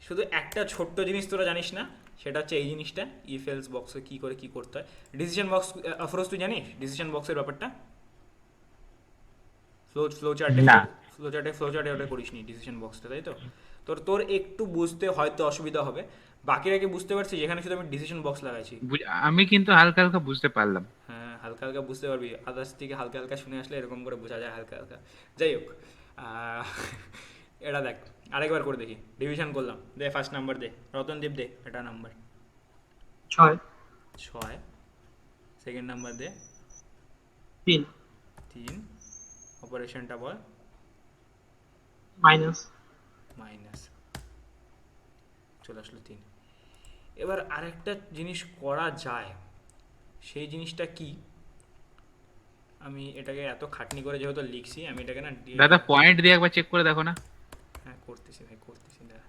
শুধু একটা ছোট্ট জিনিস তোরা জানিস না, সেটা হচ্ছে এই জিনিসটা, ইফ এলস বক্সে কী করে কী করতে হয়। ডিসিশন বক্স আফরোজ তুই জানিস ডিসিশন বক্সের ব্যাপারটা? না। ফ্লোচার্টে ওটা করিসনি ডিসিশন বক্সটা, তাই তো? তোর একটু বুঝতে হয়তো অসুবিধা হবে, বাকিরা কি বুঝতে পারছি যেখানে শুধু আমি ডিসিশন বক্স লাগাইছি? আমি কিন্তু হালকা হালকা বুঝতে পারলাম। হ্যাঁ, হালকা হালকা বুঝতে পারবি, আদার্স থেকে হালকা হালকা শুনে আসলে এরকম করে বোঝা যায় হালকা হালকা। যাই হোক, এটা দেখ আরেকবার করে দেখি। ডিভিশন করলাম, দে ফার্স্ট নাম্বার দে, রতনদীপ দে এটা নাম্বার 6। সেকেন্ড নাম্বার দে 3। অপারেশনটা বল, মাইনাস, চলে আসলো 3। এবার আরেকটা জিনিস করা যায়, সেই জিনিসটা কি, আমি এটাকে এত খাটনি করে যেহেতু লিখছি, আমি এটাকে না দাদা পয়েন্ট দিয়ে একবার চেক করে দেখো না। হ্যাঁ করতেছি ভাই, দাঁড়া।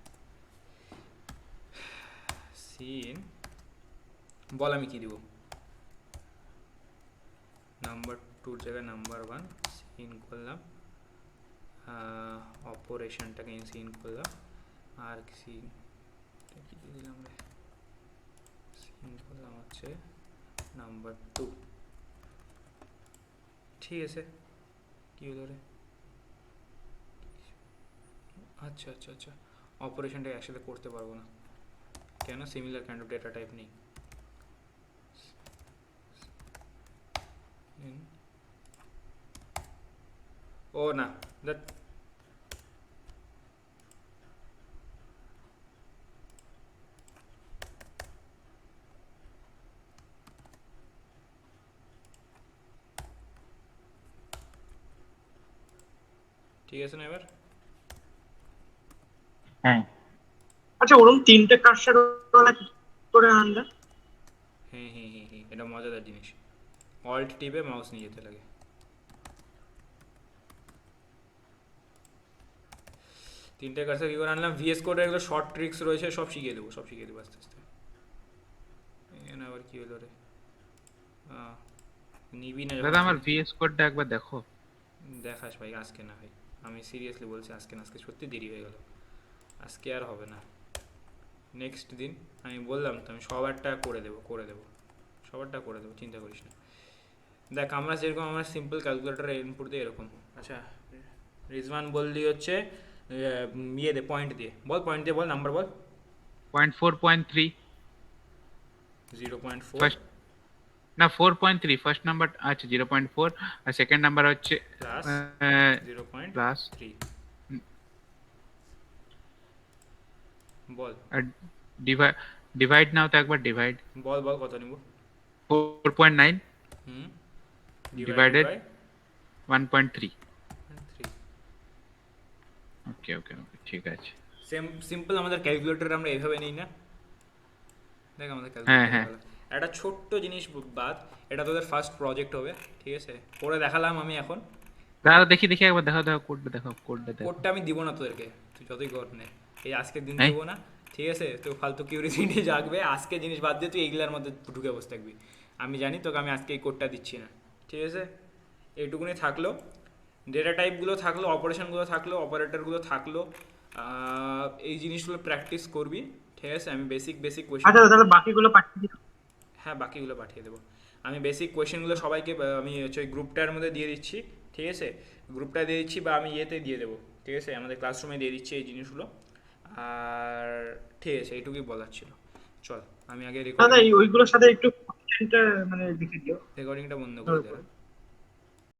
সিন বল আমি কি দিব, নাম্বার 2 জায়গায় নাম্বার 1 সিন করলাম, অপারেশনটাকে সিন করলাম, আর সিন কি দিলাম রে, সিন করলাম হচ্ছে নাম্বার 2, ঠিক আছে? কি হলো রে, আচ্ছা অপারেশনটা একসাথে করতে পারবো না কেন? Similar kind of data type নেই। ও না, দ্যাট ঠিক আছে না এবার? হ্যাঁ আচ্ছা ওরকম 3টে কার্সার ওয়ালা কি করে আনবে? হ্যাঁ, এটা মজাদার জিনিস। অল্ট টিপে মাউস নিয়ে যেতে লাগে। তিনটে কার্সার কী করে আনলাম, ভিএস কোডের এগুলো শর্ট ট্রিক্স রয়েছে, সব শিখিয়ে দেবো আস্তে আস্তে। এখানে আবার কী হলো রে, নিবি না দাদা আমার ভিএস কোডটা একবার দেখো। দেখাস ভাই, আজকে না ভাই, আমি সিরিয়াসলি বলছি, আজকে না, আজকে সত্যি দেরি হয়ে গেল, আজকে আর হবে না, নেক্সট দিন আমি বললাম তো, আমি সবারটা করে দেবো সবারটা করে দেবো, চিন্তা করিস না। দেখ আমরা যেরকম আমরা সিম্পল ক্যালকুলেটার ইনপুট দিয়ে এরকম, আচ্ছা রিজওয়ান বললি হচ্ছে ইয়ে দে, পয়েন্ট দিয়ে বল, নাম্বার বল। 0.4.3 0.4 ফার্স্ট, না 4.3 ফার্স্ট নাম্বার, আচ্ছা 0.4, আর সেকেন্ড নাম্বার হচ্ছে প্লাস প্লাস 0.3 বল, আর ডিভাইড নাও তো একবার, ডিভাইড বল কত নিব। 4.9 হুম, Divided by 1.3। 3। ওকে ওকে ওকে, ঠিক আছে। সিম্পল আমাদের ক্যালকুলেটর আমরা এইভাবে নিই না, দেখ আমাদের হ্যাঁ, ক্যালকুলেটর একটা ছোট্ট জিনিস বাদ, এটা তোদের ফার্স্ট প্রজেক্ট হবে, ঠিক আছে, করে দেখালাম আমি এখন। দাদা দেখি একবার দেখাও কোডটা দেখো। কোডটা আমি দিব না তোদেরকে, তুই যতই কর নে, এই আজকের দিন হ্যাঁ। দেবো না, ঠিক আছে, তো ফালতু কিউরিসিটি জাগবে, আজকে জিনিস বাদ দিয়ে তুই এইগুলার মধ্যে ঢুকে বসে থাকবি, আমি জানি তোকে আমি আজকে এই কোডটা দিচ্ছি না, ঠিক আছে। এইটুকুনি থাকলো, ডেটা টাইপগুলো থাকলো, অপারেশনগুলো থাকলো, অপারেটরগুলো থাকলো, এই জিনিসগুলো প্র্যাকটিস করবি, ঠিক আছে। আমি বেসিক কোয়েশ্চেন, আচ্ছা তাহলে বাকিগুলো পাঠিয়ে দিও। হ্যাঁ বাকিগুলো পাঠিয়ে দেবো। আমি বেসিক কোয়েশ্চেনগুলো সবাইকে আমি হচ্ছে ওই গ্রুপটার মধ্যে দিয়ে দিচ্ছি, ঠিক আছে, গ্রুপটা দিয়ে দিচ্ছি বা আমি ইয়েতে দিয়ে দেবো, ঠিক আছে, আমাদের ক্লাসরুমে দিয়ে দিচ্ছি এই জিনিসগুলো। আর ঠিক আছে, এইটুকুই বলার ছিল। চল আমি আগে দাদা ওইগুলোর সাথে একটু মানে লিখে দিও। রেকর্ডিংটা বন্ধ করে দেবো।